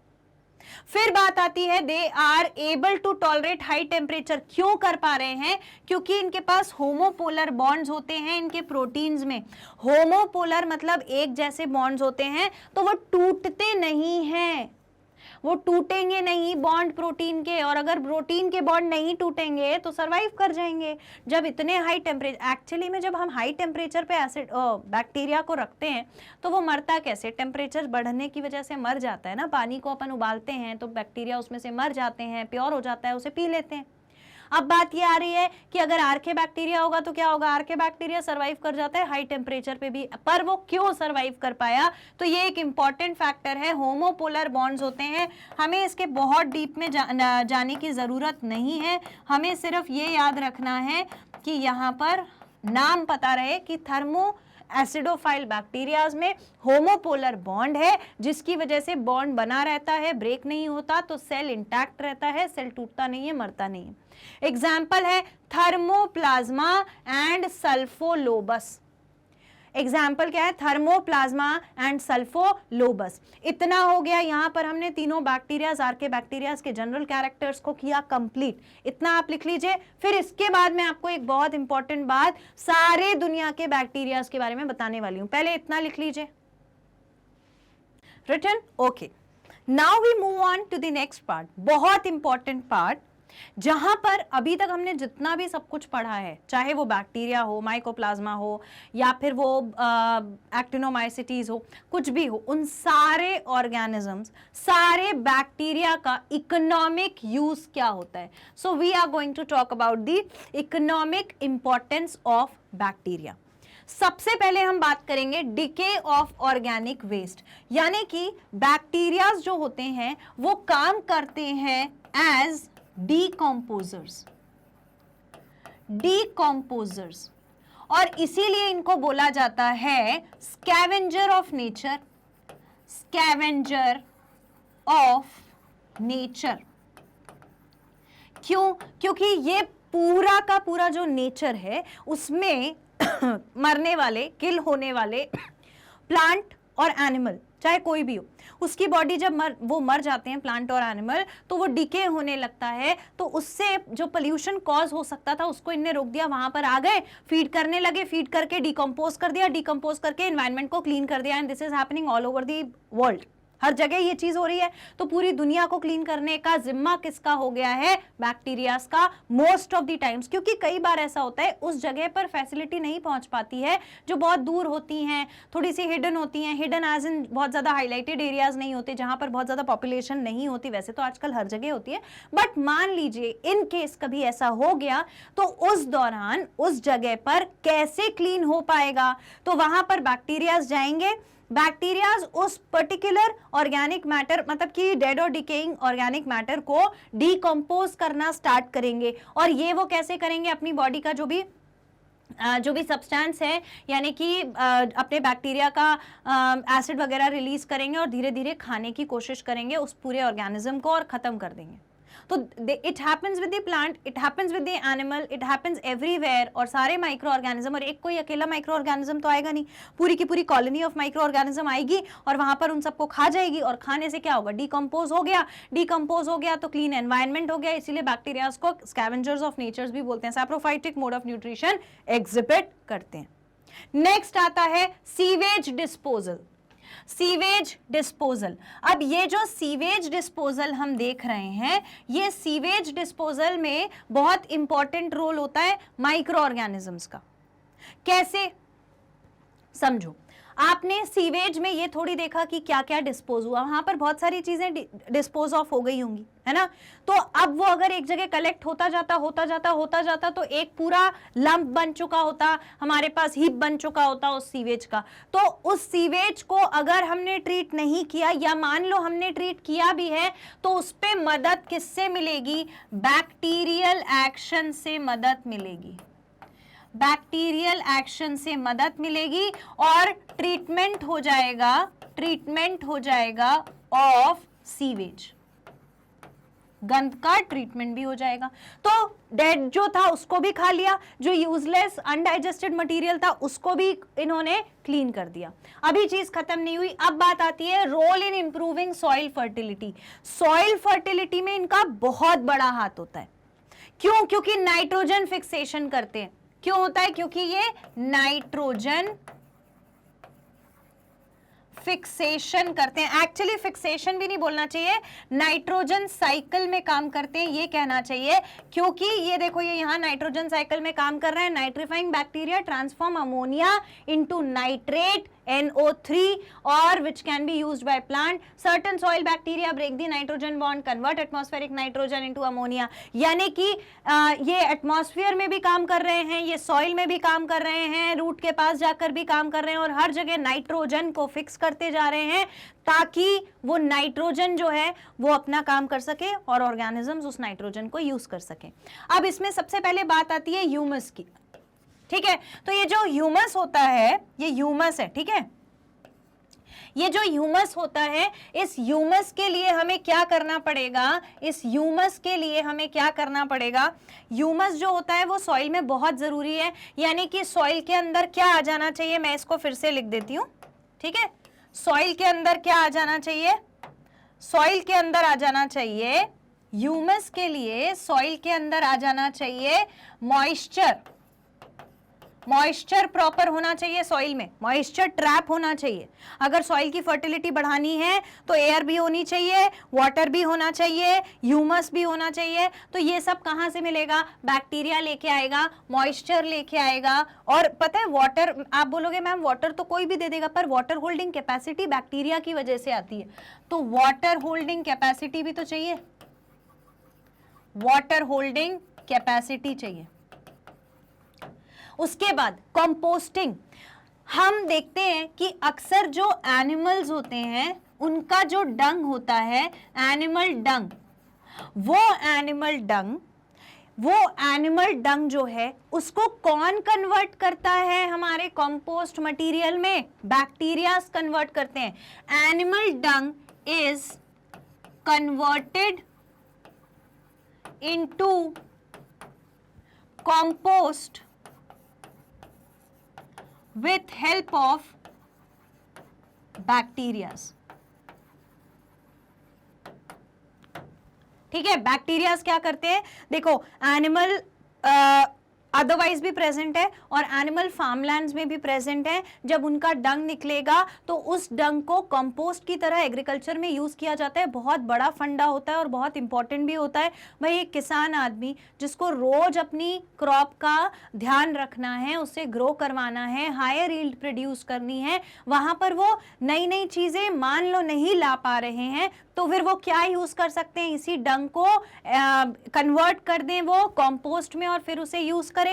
फिर बात आती है, they are able to tolerate high temperature. क्यों कर पा रहे हैं? क्योंकि इनके पास होमोपोलर बॉन्ड्स होते हैं इनके प्रोटीन्स में। होमोपोलर मतलब एक जैसे बॉन्ड्स होते हैं, तो वो टूटते नहीं हैं, वो टूटेंगे नहीं बॉन्ड प्रोटीन के, और अगर प्रोटीन के बॉन्ड नहीं टूटेंगे तो सरवाइव कर जाएंगे। जब इतने हाई टेम्परेचर, एक्चुअली में जब हम हाई टेम्परेचर पे एसिड बैक्टीरिया को रखते हैं तो वो मरता कैसे? टेम्परेचर बढ़ने की वजह से मर जाता है ना। पानी को अपन उबालते हैं तो बैक्टीरिया उसमें से मर जाते हैं, प्योर हो जाता है, उसे पी लेते हैं। अब बात ये आ रही है कि अगर आर्के बैक्टीरिया होगा तो क्या होगा? आर्के बैक्टीरिया सरवाइव कर जाता है हाई टेम्परेचर पे भी, पर वो क्यों सरवाइव कर पाया? तो ये एक इंपॉर्टेंट फैक्टर है, होमोपोलर बॉन्ड्स होते हैं। हमें इसके बहुत डीप में जाने की जरूरत नहीं है, हमें सिर्फ ये याद रखना है कि यहाँ पर नाम पता रहे कि थर्मोएसिडोफाइल बैक्टीरियाज में होमोपोलर बॉन्ड है, जिसकी वजह से बॉन्ड बना रहता है, ब्रेक नहीं होता, तो सेल इंटैक्ट रहता है, सेल टूटता नहीं है, मरता नहीं है। एग्जाम्पल है थर्मोप्लाज्मा एंड सल्फोलोबस। एग्जाम्पल क्या है, थर्मोप्लाज्मा एंड सल्फोलोबस। इतना हो गया, यहां पर हमने तीनों बैक्टीरियाज, आर्के बैक्टीरियाज के जनरल कैरेक्टर्स को किया कंप्लीट। इतना आप लिख लीजिए। फिर इसके बाद मैं आपको एक बहुत इंपॉर्टेंट बात सारे दुनिया के बैक्टीरियाज के बारे में बताने वाली हूं, पहले इतना लिख लीजिए। Written? Okay, now we move on to the next part, बहुत इंपॉर्टेंट पार्ट, जहां पर अभी तक हमने जितना भी सब कुछ पढ़ा है, चाहे वो बैक्टीरिया हो, माइकोप्लाज्मा हो, या फिर वो एक्टिनोमाइसिटीज हो, कुछ भी हो, उन सारे ऑर्गेनिजम्स, सारे बैक्टीरिया का इकोनॉमिक यूज क्या होता है। So we are going to talk about the economic importance of bacteria. सबसे पहले हम बात करेंगे डिके ऑफ ऑर्गेनिक वेस्ट, यानी कि बैक्टीरियाज जो होते हैं वो काम करते हैं एज डीकम्पोजर्स, और इसीलिए इनको बोला जाता है scavenger of nature, scavenger of nature. क्यों? क्योंकि ये पूरा का पूरा जो नेचर है उसमें मरने वाले, किल होने वाले प्लांट और एनिमल, चाहे कोई भी हो, उसकी बॉडी जब वो मर जाते हैं प्लांट और एनिमल, तो वो डिके होने लगता है, तो उससे जो पोल्यूशन कॉज हो सकता था उसको इनने रोक दिया। वहां पर आ गए, फीड करने लगे, फीड करके डिकम्पोज कर दिया, डिकम्पोज करके एनवायरनमेंट को क्लीन कर दिया। And this is happening all over the world, हर जगह ये चीज हो रही है। तो पूरी दुनिया को क्लीन करने का जिम्मा किसका हो गया है? बैक्टीरियाज का, मोस्ट ऑफ द टाइम्स। क्योंकि कई बार ऐसा होता है उस जगह पर फैसिलिटी नहीं पहुंच पाती है, जो बहुत दूर होती हैं, थोड़ी सी हिडन होती हैं, हिडन एज इन बहुत ज्यादा हाईलाइटेड एरियाज नहीं होते, जहां पर बहुत ज्यादा पॉपुलेशन नहीं होती। वैसे तो आजकल हर जगह होती है, बट मान लीजिए इन केस कभी ऐसा हो गया, तो उस दौरान उस जगह पर कैसे क्लीन हो पाएगा? तो वहां पर बैक्टीरियाज जाएंगे, बैक्टीरियाज उस पर्टिकुलर ऑर्गेनिक मैटर, मतलब कि डेड और डिकेइंग ऑर्गेनिक मैटर को डीकम्पोज करना स्टार्ट करेंगे। और ये वो कैसे करेंगे? अपनी बॉडी का जो भी सब्सटेंस है, यानी कि अपने बैक्टीरिया का एसिड वगैरह रिलीज करेंगे और धीरे धीरे खाने की कोशिश करेंगे उस पूरे ऑर्गेनिज्म को और खत्म कर देंगे। तो it happens with the plant, it happens with the animal, it happens everywhere. और सारे माइक्रो ऑर्गेनिज्म, और एक कोई अकेला माइक्रो ऑर्गेनिज्म तो आएगा नहीं, पूरी की पूरी कॉलोनी ऑफ माइक्रो ऑर्गेनिज्म आएगी और वहां पर उन सबको खा जाएगी। और खाने से क्या होगा? डिकम्पोज हो गया, डिकम्पोज हो गया तो क्लीन एनवायरनमेंट हो गया। इसीलिए बैक्टीरियाज को स्कैवेंजर्स ऑफ नेचर्स भी बोलते हैं, saprophytic mode of nutrition exhibit करते हैं। नेक्स्ट आता है सीवेज डिस्पोजल। Sewage disposal. अब ये जो सीवेज डिस्पोजल हम देख रहे हैं, ये सीवेज डिस्पोजल में बहुत इंपॉर्टेंट रोल होता है माइक्रो ऑर्गेनिजम्स का। कैसे? समझो, आपने सीवेज में ये थोड़ी देखा कि क्या क्या डिस्पोज हुआ, वहां पर बहुत सारी चीजें डिस्पोज ऑफ हो गई होंगी, है ना? तो अब वो अगर एक जगह कलेक्ट होता जाता तो एक पूरा लंप बन चुका होता, हमारे पास हीप बन चुका होता उस सीवेज का। तो उस सीवेज को अगर हमने ट्रीट नहीं किया, या मान लो हमने ट्रीट किया भी है, तो उस पे मदद किससे मिलेगी? बैक्टीरियल एक्शन से मदद मिलेगी, बैक्टीरियल एक्शन से मदद मिलेगी और ट्रीटमेंट हो जाएगा ऑफ सीवेज, गंद का ट्रीटमेंट भी हो जाएगा। तो डेड जो था उसको भी खा लिया, जो यूजलेस अनडाइजेस्टेड मटेरियल था उसको भी इन्होंने क्लीन कर दिया। अभी चीज खत्म नहीं हुई, अब बात आती है role in improving soil fertility. Soil fertility में इनका बहुत बड़ा हाथ होता है। क्यों? क्योंकि नाइट्रोजन फिक्सेशन करते हैं। क्यों होता है? क्योंकि ये नाइट्रोजन फिक्सेशन करते हैं। एक्चुअली फिक्सेशन भी नहीं बोलना चाहिए, नाइट्रोजन साइकिल में काम करते हैं ये कहना चाहिए। क्योंकि ये देखो, ये यहां नाइट्रोजन साइकिल में काम कर रहे हैं। Nitrifying bacteria transform ammonia into nitrate NO3 or which can be used by plant. Certain soil bacteria break the nitrogen bond, convert atmospheric nitrogen into ammonia. यानी कि ये एटमॉस्फेयर में भी काम कर रहे हैं, ये सॉइल में भी काम कर रहे हैं, रूट के पास जाकर भी काम कर रहे हैं, और हर जगह नाइट्रोजन को फिक्स करते जा रहे हैं ताकि वो नाइट्रोजन जो है वो अपना काम कर सके और ऑर्गेनिजम्स उस नाइट्रोजन को यूज कर सके। अब इसमें सबसे पहले बात आती है ह्यूमस की, ठीक है? तो ये जो ह्यूमस होता है, ये ह्यूमस है, ठीक है? ये जो ह्यूमस होता है, इस ह्यूमस के लिए हमें क्या करना पड़ेगा, इस ह्यूमस के लिए हमें क्या करना पड़ेगा, ह्यूमस जो होता है वो सॉइल में बहुत जरूरी है, यानी कि सॉइल के अंदर क्या आ जाना चाहिए, मैं इसको फिर से लिख देती हूं, ठीक है। सॉइल के अंदर क्या आ जाना चाहिए, सॉइल के अंदर आ जाना चाहिए, ह्यूमस के लिए सॉइल के अंदर आ जाना चाहिए मॉइस्चर, मॉइस्चर प्रॉपर होना चाहिए सॉइल में, मॉइस्चर ट्रैप होना चाहिए। अगर सॉइल की फर्टिलिटी बढ़ानी है तो एयर भी होनी चाहिए, वाटर भी होना चाहिए, ह्यूमस भी होना चाहिए। तो ये सब कहाँ से मिलेगा, बैक्टीरिया लेके आएगा, मॉइस्चर लेके आएगा। और पता है वाटर, आप बोलोगे मैम वाटर तो कोई भी दे देगा, पर वाटर होल्डिंग कैपेसिटी बैक्टीरिया की वजह से आती है, तो वाटर होल्डिंग कैपेसिटी भी तो चाहिए, वाटर होल्डिंग कैपेसिटी चाहिए। उसके बाद कंपोस्टिंग, हम देखते हैं कि अक्सर जो एनिमल्स होते हैं उनका जो डंग होता है, एनिमल डंग, वो एनिमल डंग जो है उसको कौन कन्वर्ट करता है हमारे कंपोस्ट मटेरियल में, बैक्टीरियाज कन्वर्ट करते हैं। Animal Dang is converted into compost with help of bacterias। ठीक है, बैक्टीरियाज क्या करते हैं, देखो एनिमल अदरवाइज भी प्रेजेंट है और एनिमल फार्मलैंड्स में भी प्रेजेंट है। जब उनका डंग निकलेगा तो उस डंग को कंपोस्ट की तरह एग्रीकल्चर में यूज किया जाता है। बहुत बड़ा फंडा होता है और बहुत इंपॉर्टेंट भी होता है। भाई एक किसान आदमी जिसको रोज अपनी क्रॉप का ध्यान रखना है, उसे ग्रो करवाना है, हायर यील्ड प्रोड्यूस करनी है, वहां पर वो नई नई चीजें मान लो नहीं ला पा रहे हैं, तो फिर वो क्या यूज कर सकते हैं, इसी डंग को कन्वर्ट कर दें वो कंपोस्ट में और फिर उसे यूज करें।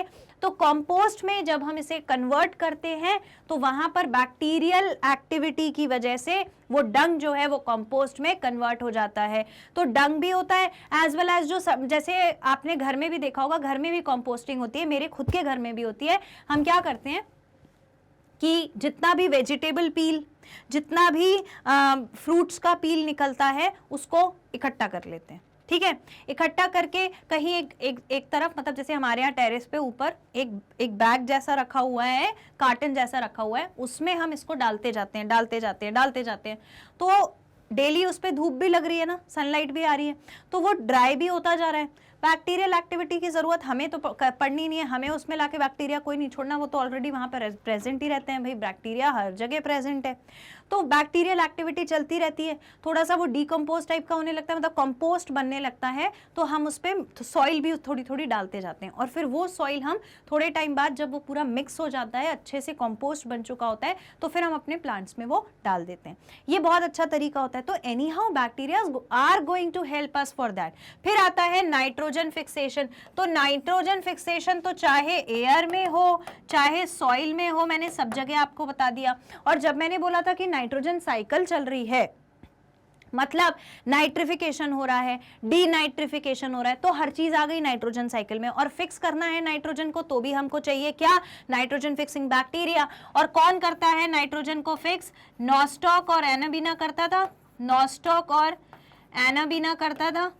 तो कंपोस्ट में जब हम इसे कन्वर्ट करते हैं तो वहां पर बैक्टीरियल एक्टिविटी की वजह से वो डंग जो है वो कंपोस्ट में कन्वर्ट हो जाता है। तो डंग भी होता है एज वेल एज जो जैसे आपने घर में भी देखा होगा, घर में भी कंपोस्टिंग होती है, मेरे खुद के घर में भी होती है। हम क्या करते हैं कि जितना भी वेजिटेबल पील, जितना भी फ्रूट्स का पील निकलता है उसको इकट्ठा कर लेते हैं। ठीक है, इकट्ठा करके कहीं एक तरफ, मतलब जैसे हमारे यहाँ टेरेस पे ऊपर एक बैग जैसा रखा हुआ है, कार्टन जैसा रखा हुआ है, उसमें हम इसको डालते जाते हैं। तो डेली उस पर धूप भी लग रही है ना, सनलाइट भी आ रही है, तो वो ड्राई भी होता जा रहा है। बैक्टीरियल एक्टिविटी की जरूरत हमें तो पड़नी नहीं है, हमें उसमें लाके बैक्टीरिया कोई नहीं छोड़ना, वो तो ऑलरेडी वहां पर प्रेजेंट ही रहते हैं। भाई बैक्टीरिया हर जगह प्रेजेंट है, तो बैक्टीरियल एक्टिविटी चलती रहती है। थोड़ा सा वो डीकम्पोज टाइप का होने लगता है, मतलब कंपोस्ट बनने लगता है, तो हम उस पर सॉइल भी थोड़ी थोड़ी डालते जाते हैं और फिर वो सॉइल हम थोड़े टाइम बाद जब वो पूरा मिक्स हो जाता है, अच्छे से कंपोस्ट बन चुका होता है, तो फिर हम अपने प्लांट्स में वो डाल देते हैं। ये बहुत अच्छा तरीका होता है। तो anyhow bacteria are going to help us for that. फिर आता है नाइट्रोजन फिक्सेशन। तो नाइट्रोजन फिक्सेशन तो चाहे एयर में हो चाहे सॉइल में हो, मैंने सब जगह आपको बता दिया। और जब मैंने बोला था कि नाइट्रोजन साइकिल चल रही है, मतलब नाइट्रिफिकेशन हो रहा है, डीनाइट्रिफिकेशन हो रहा है, तो हर चीज आ गई नाइट्रोजन साइकिल में। और फिक्स करना है नाइट्रोजन को तो भी हमको चाहिए क्या, नाइट्रोजन फिक्सिंग बैक्टीरिया। और कौन करता है नाइट्रोजन को फिक्स, नॉस्टॉक और एनाबीना करता था, नॉस्टॉक और एनाबीना करता था।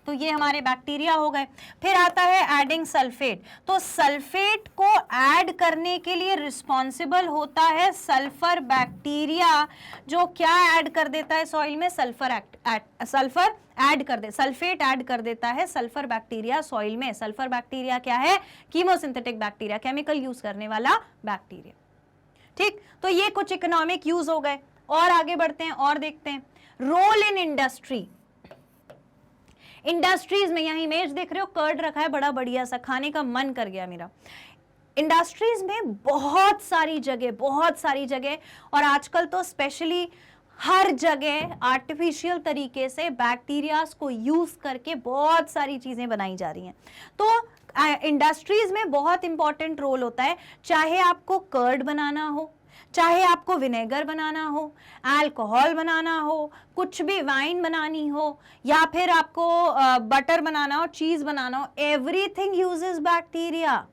तो ये हमारे बैक्टीरिया हो गए। फिर आता है एडिंग सल्फेट। तो सल्फेट को ऐड करने के लिए रिस्पॉन्सिबल होता है सल्फर बैक्टीरिया, जो क्या ऐड कर देता है सॉइल में, सल्फर ऐड कर दे, सल्फेट ऐड कर देता है सल्फर बैक्टीरिया सॉइल में। सल्फर बैक्टीरिया क्या है, कीमोसिंथेटिक बैक्टीरिया, केमिकल यूज करने वाला बैक्टीरिया। ठीक, तो ये कुछ इकोनॉमिक यूज हो गए। और आगे बढ़ते हैं और देखते हैं रोल इन इंडस्ट्री। इंडस्ट्रीज में, यहां इमेज देख रहे हो, कर्ड रखा है बड़ा बढ़िया सा, खाने का मन कर गया मेरा। इंडस्ट्रीज में बहुत सारी जगह और आजकल तो स्पेशली हर जगह आर्टिफिशियल तरीके से बैक्टीरियाज को यूज करके बहुत सारी चीजें बनाई जा रही हैं। तो इंडस्ट्रीज में बहुत इंपॉर्टेंट रोल होता है। चाहे आपको कर्ड बनाना हो, चाहे आपको विनेगर बनाना हो, अल्कोहल बनाना हो, कुछ भी वाइन बनानी हो, या फिर आपको बटर बनाना हो, चीज बनाना हो, एवरीथिंग यूजेस बैक्टीरिया।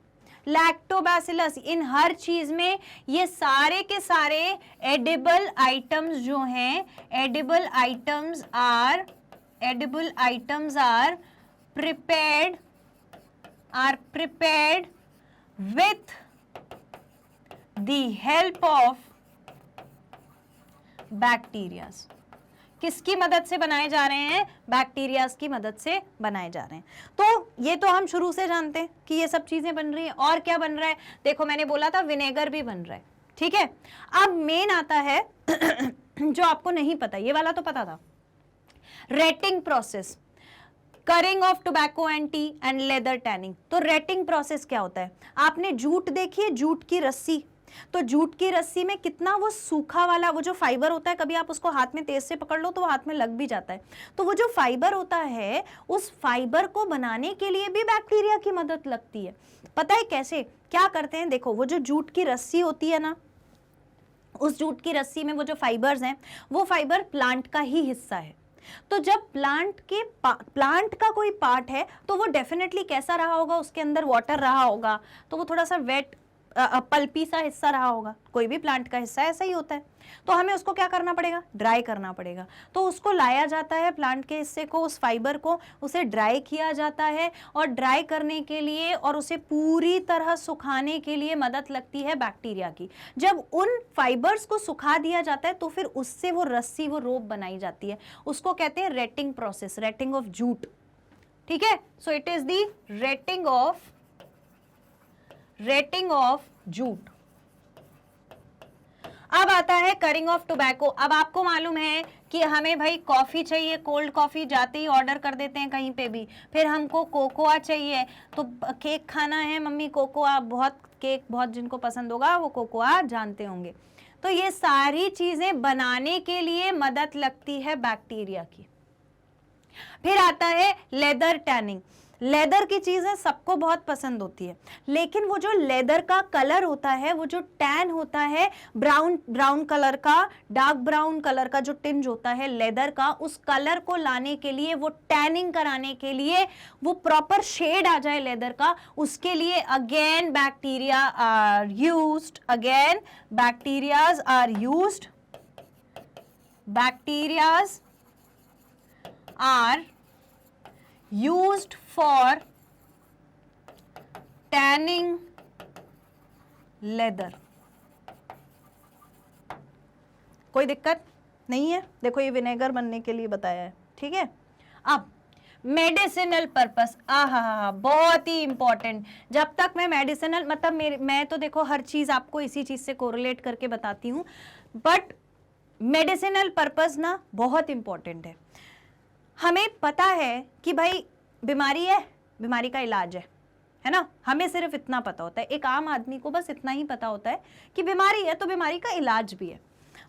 लैक्टोबैसिलस, इन हर चीज में ये सारे के सारे एडिबल आइटम्स जो हैं, edible items are prepared with the help of bacterias. किसकी मदद से बनाए जा रहे हैं? बैक्टीरियाज की मदद से बनाए जा रहे हैं। तो ये तो हम शुरू से जानते हैं कि ये सब चीजें बन रही हैं। और क्या बन रहा है? देखो मैंने बोला था विनेगर भी बन रहा है, ठीक है। अब मेन आता है जो आपको नहीं पता, ये वाला तो पता था, retting process, curing of tobacco and tea and leather tanning. तो रेटिंग प्रोसेस क्या होता है? आपने जूट देखी है, जूट की रस्सी, तो जूट की रस्सी में कितना वो सूखा वाला वो जो फाइबर होता है, कभी आप उसको हाथ में तेज से पकड़ लो तो वो हाथ में लग भी जाता है। तो वो जो फाइबर होता है, उस फाइबर को बनाने के लिए भी बैक्टीरिया की मदद लगती है। पता है कैसे? क्या करते हैं, देखो वो जो जूट की रस्सी होती है ना, उस जूट की रस्सी में वो जो फाइबर्स हैं, वो फाइबर प्लांट का ही हिस्सा है। तो जब प्लांट का कोई पार्ट है तो वो डेफिनेटली कैसा रहा होगा, उसके अंदर वाटर रहा होगा, तो वो थोड़ा सा वेट पल्पी सा हिस्सा रहा होगा। कोई भी प्लांट का हिस्सा ऐसा ही होता है। तो हमें उसको क्या करना पड़ेगा? ड्राई करना पड़ेगा। तो उसको लाया जाता है, प्लांट के हिस्से को, उस फाइबर को, उसे ड्राई किया जाता है। और ड्राई करने के लिए और उसे पूरी तरह सुखाने के लिए मदद लगती है बैक्टीरिया की। जब उन फाइबर्स को सुखा दिया जाता है तो फिर उससे वो रस्सी, वो रोप बनाई जाती है। उसको कहते हैं rating process, rating of jute, ठीक है। So it is the rating of jute. अब आता है करिंग ऑफ टोबैको। अब आपको मालूम है कि हमें भाई कॉफी चाहिए, कोल्ड कॉफी जाते ही ऑर्डर कर देते हैं कहीं पे भी। फिर हमको कोकोआ चाहिए, तो केक खाना है मम्मी, कोकोआ, बहुत जिनको पसंद होगा वो कोकोआ जानते होंगे। तो ये सारी चीजें बनाने के लिए मदद लगती है बैक्टीरिया की। फिर आता है लेदर टैनिंग। लेदर की चीजें सबको बहुत पसंद होती है, लेकिन वो जो लेदर का कलर होता है, वो जो टैन होता है, ब्राउन कलर का, डार्क ब्राउन कलर का जो टिंज होता है लेदर का, उस कलर को लाने के लिए, वो टैनिंग कराने के लिए, वो प्रॉपर शेड आ जाए लेदर का, उसके लिए again bacterias are used for tanning leather। कोई दिक्कत नहीं है? देखो ये विनेगर बनने के लिए बताया है, ठीक है। अब मेडिसिनल पर्पस, बहुत ही इंपॉर्टेंट। जब तक मैं मेडिसिनल, मतलब मैं तो देखो हर चीज आपको इसी चीज से कोरिलेट करके बताती हूँ, बट मेडिसिनल पर्पस ना बहुत इंपॉर्टेंट है। हमें पता है कि भाई बीमारी है, बीमारी का इलाज है ना, हमें सिर्फ इतना पता होता है। एक आम आदमी को बस इतना ही पता होता है कि बीमारी है तो बीमारी का इलाज भी है।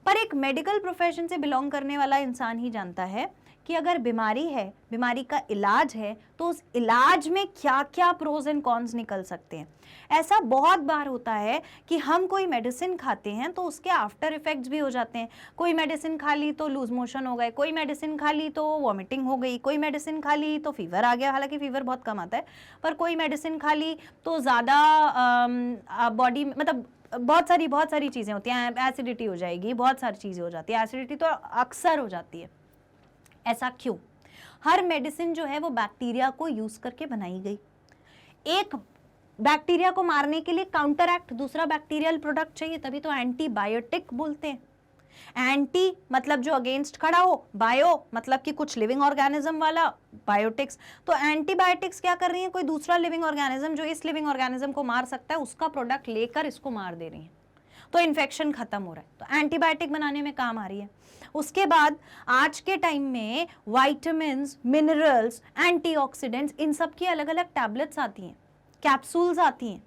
पर एक मेडिकल प्रोफेशन से बिलोंग करने वाला इंसान ही जानता है कि अगर बीमारी है, बीमारी का इलाज है, तो उस इलाज में क्या क्या प्रोज एंड कॉन्स निकल सकते हैं। ऐसा बहुत बार होता है कि हम कोई मेडिसिन खाते हैं तो उसके आफ्टर इफेक्ट्स भी हो जाते हैं। कोई मेडिसिन खा ली तो लूज मोशन हो गए, कोई मेडिसिन खा ली तो वॉमिटिंग हो गई, कोई मेडिसिन खा ली तो फीवर आ गया, हालांकि फीवर बहुत कम आता है, पर कोई मेडिसिन खा ली तो ज़्यादा बॉडी, मतलब बहुत सारी चीज़ें होती हैं, एसिडिटी हो जाएगी, बहुत सारी चीज़ें हो जाती है। एसिडिटी तो अक्सर हो जाती है। ऐसा क्यों? हर मेडिसिन जो है वो बैक्टीरिया को यूज करके बनाई गई। एक बैक्टीरिया को मारने के लिए काउंटरएक्ट दूसरा बैक्टीरियल प्रोडक्ट चाहिए, तभी तो एंटीबायोटिक बोलते हैं। एंटी मतलब जो अगेंस्ट खड़ा हो, बायो मतलब कि कुछ लिविंग ऑर्गेनिज्म वाला, बायोटिक्स। तो एंटीबायोटिक्स क्या कर रही है? कोई दूसरा लिविंग ऑर्गेनिज्म जो इस लिविंग ऑर्गेनिज्म को मार सकता है, उसका प्रोडक्ट लेकर इसको मार दे रही है, तो इन्फेक्शन खत्म हो रहा है। तो एंटीबायोटिक बनाने में काम आ रही है। उसके बाद आज के टाइम में वाइटामिन्स, मिनरल्स, एंटीऑक्सीडेंट्स, इन सब की अलग अलग टैबलेट्स आती हैं, कैप्सूल्स आती हैं।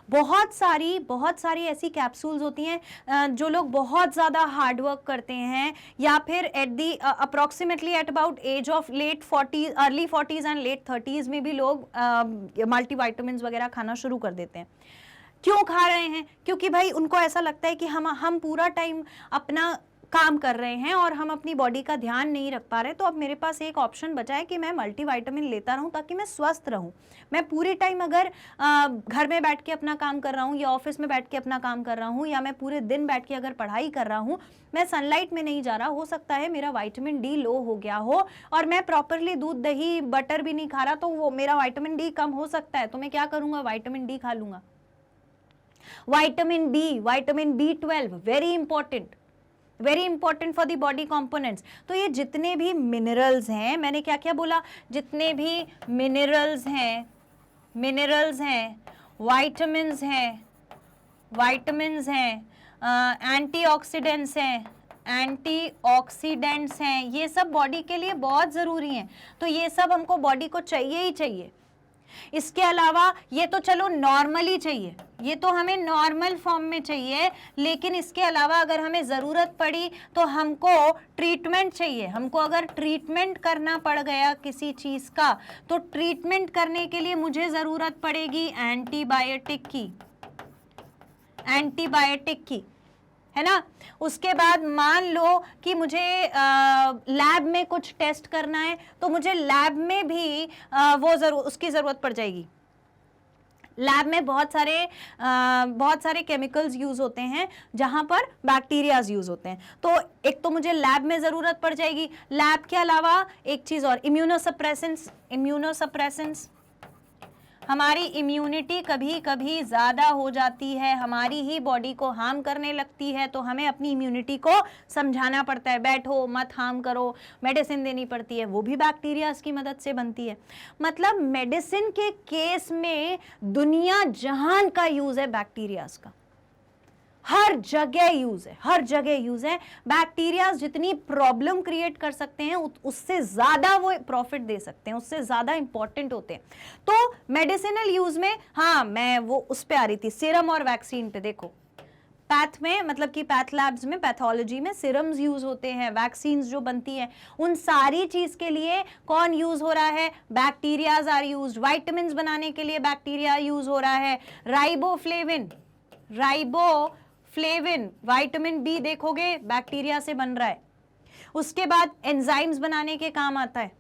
बहुत सारी ऐसी कैप्सूल्स होती हैं। जो लोग बहुत ज़्यादा हार्ड वर्क करते हैं या फिर at the approximately at about age of late 40s, early 40s and late 30s में भी लोग मल्टीविटामिन्स वगैरह खाना शुरू कर देते हैं। क्यों खा रहे हैं? क्योंकि भाई उनको ऐसा लगता है कि हम पूरा टाइम अपना काम कर रहे हैं और हम अपनी बॉडी का ध्यान नहीं रख पा रहे, तो अब मेरे पास एक ऑप्शन बचा है कि मैं मल्टीविटामिन लेता रहूं ताकि मैं स्वस्थ रहूं। मैं पूरे टाइम अगर घर में बैठ के अपना काम कर रहा हूं या ऑफिस में बैठ के अपना काम कर रहा हूं या मैं पूरे दिन बैठ के अगर पढ़ाई कर रहा हूं, मैं सनलाइट में नहीं जा रहा, हो सकता है मेरा विटामिन डी लो हो गया हो और मैं प्रॉपरली दूध दही बटर भी नहीं खा रहा, तो वो मेरा विटामिन डी कम हो सकता है। तो मैं क्या करूंगा, विटामिन डी खा लूंगा। Vitamin B12 very important for the body components. तो ये जितने भी मिनरल्स हैं, मैंने क्या क्या बोला, जितने भी मिनरल्स हैं, विटामिन्स हैं, एंटीऑक्सीडेंट्स हैं, ये सब बॉडी के लिए बहुत ज़रूरी हैं। तो ये सब हमको बॉडी को चाहिए ही चाहिए। इसके अलावा ये तो चलो नॉर्मली चाहिए, ये तो हमें नॉर्मल फॉर्म में चाहिए, लेकिन इसके अलावा अगर हमें ज़रूरत पड़ी तो हमको ट्रीटमेंट चाहिए। हमको अगर ट्रीटमेंट करना पड़ गया किसी चीज़ का, तो ट्रीटमेंट करने के लिए मुझे ज़रूरत पड़ेगी एंटीबायोटिक की, है ना। उसके बाद मान लो कि मुझे लैब में कुछ टेस्ट करना है, तो मुझे लैब में भी उसकी ज़रूरत पड़ जाएगी। लैब में बहुत सारे केमिकल्स यूज़ होते हैं जहाँ पर बैक्टीरियाज यूज़ होते हैं, तो एक तो मुझे लैब में ज़रूरत पड़ जाएगी। लैब के अलावा एक चीज़ और, इम्यूनोसप्रेसेंट्स। हमारी इम्यूनिटी कभी कभी ज़्यादा हो जाती है, हमारी ही बॉडी को हार्म करने लगती है, तो हमें अपनी इम्यूनिटी को समझाना पड़ता है, बैठो मत हार्म करो, मेडिसिन देनी पड़ती है, वो भी बैक्टीरियाज की मदद से बनती है। मतलब मेडिसिन के केस में दुनिया जहान का यूज़ है बैक्टीरियाज का, हर जगह यूज है। बैक्टीरियाज जितनी प्रॉब्लम क्रिएट कर सकते हैं उससे ज्यादा वो प्रॉफिट दे सकते हैं, उससे ज्यादा इंपॉर्टेंट होते हैं। तो मेडिसिनल यूज में, हाँ मैं वो उस पे आ रही थी, सीरम और वैक्सीन पे। देखो पैथ में, मतलब कि पैथ लैब्स में, पैथोलॉजी में सिरम्स यूज होते हैं, वैक्सीन्स जो बनती हैं, उन सारी चीज के लिए कौन यूज हो रहा है, बैक्टीरियाज आर यूज्ड। विटामिन्स बनाने के लिए बैक्टीरिया यूज हो रहा है। राइबोफ्लेविन, विटामिन बी देखोगे बैक्टीरिया से बन रहा है। उसके बाद एंजाइम्स बनाने के काम आता है,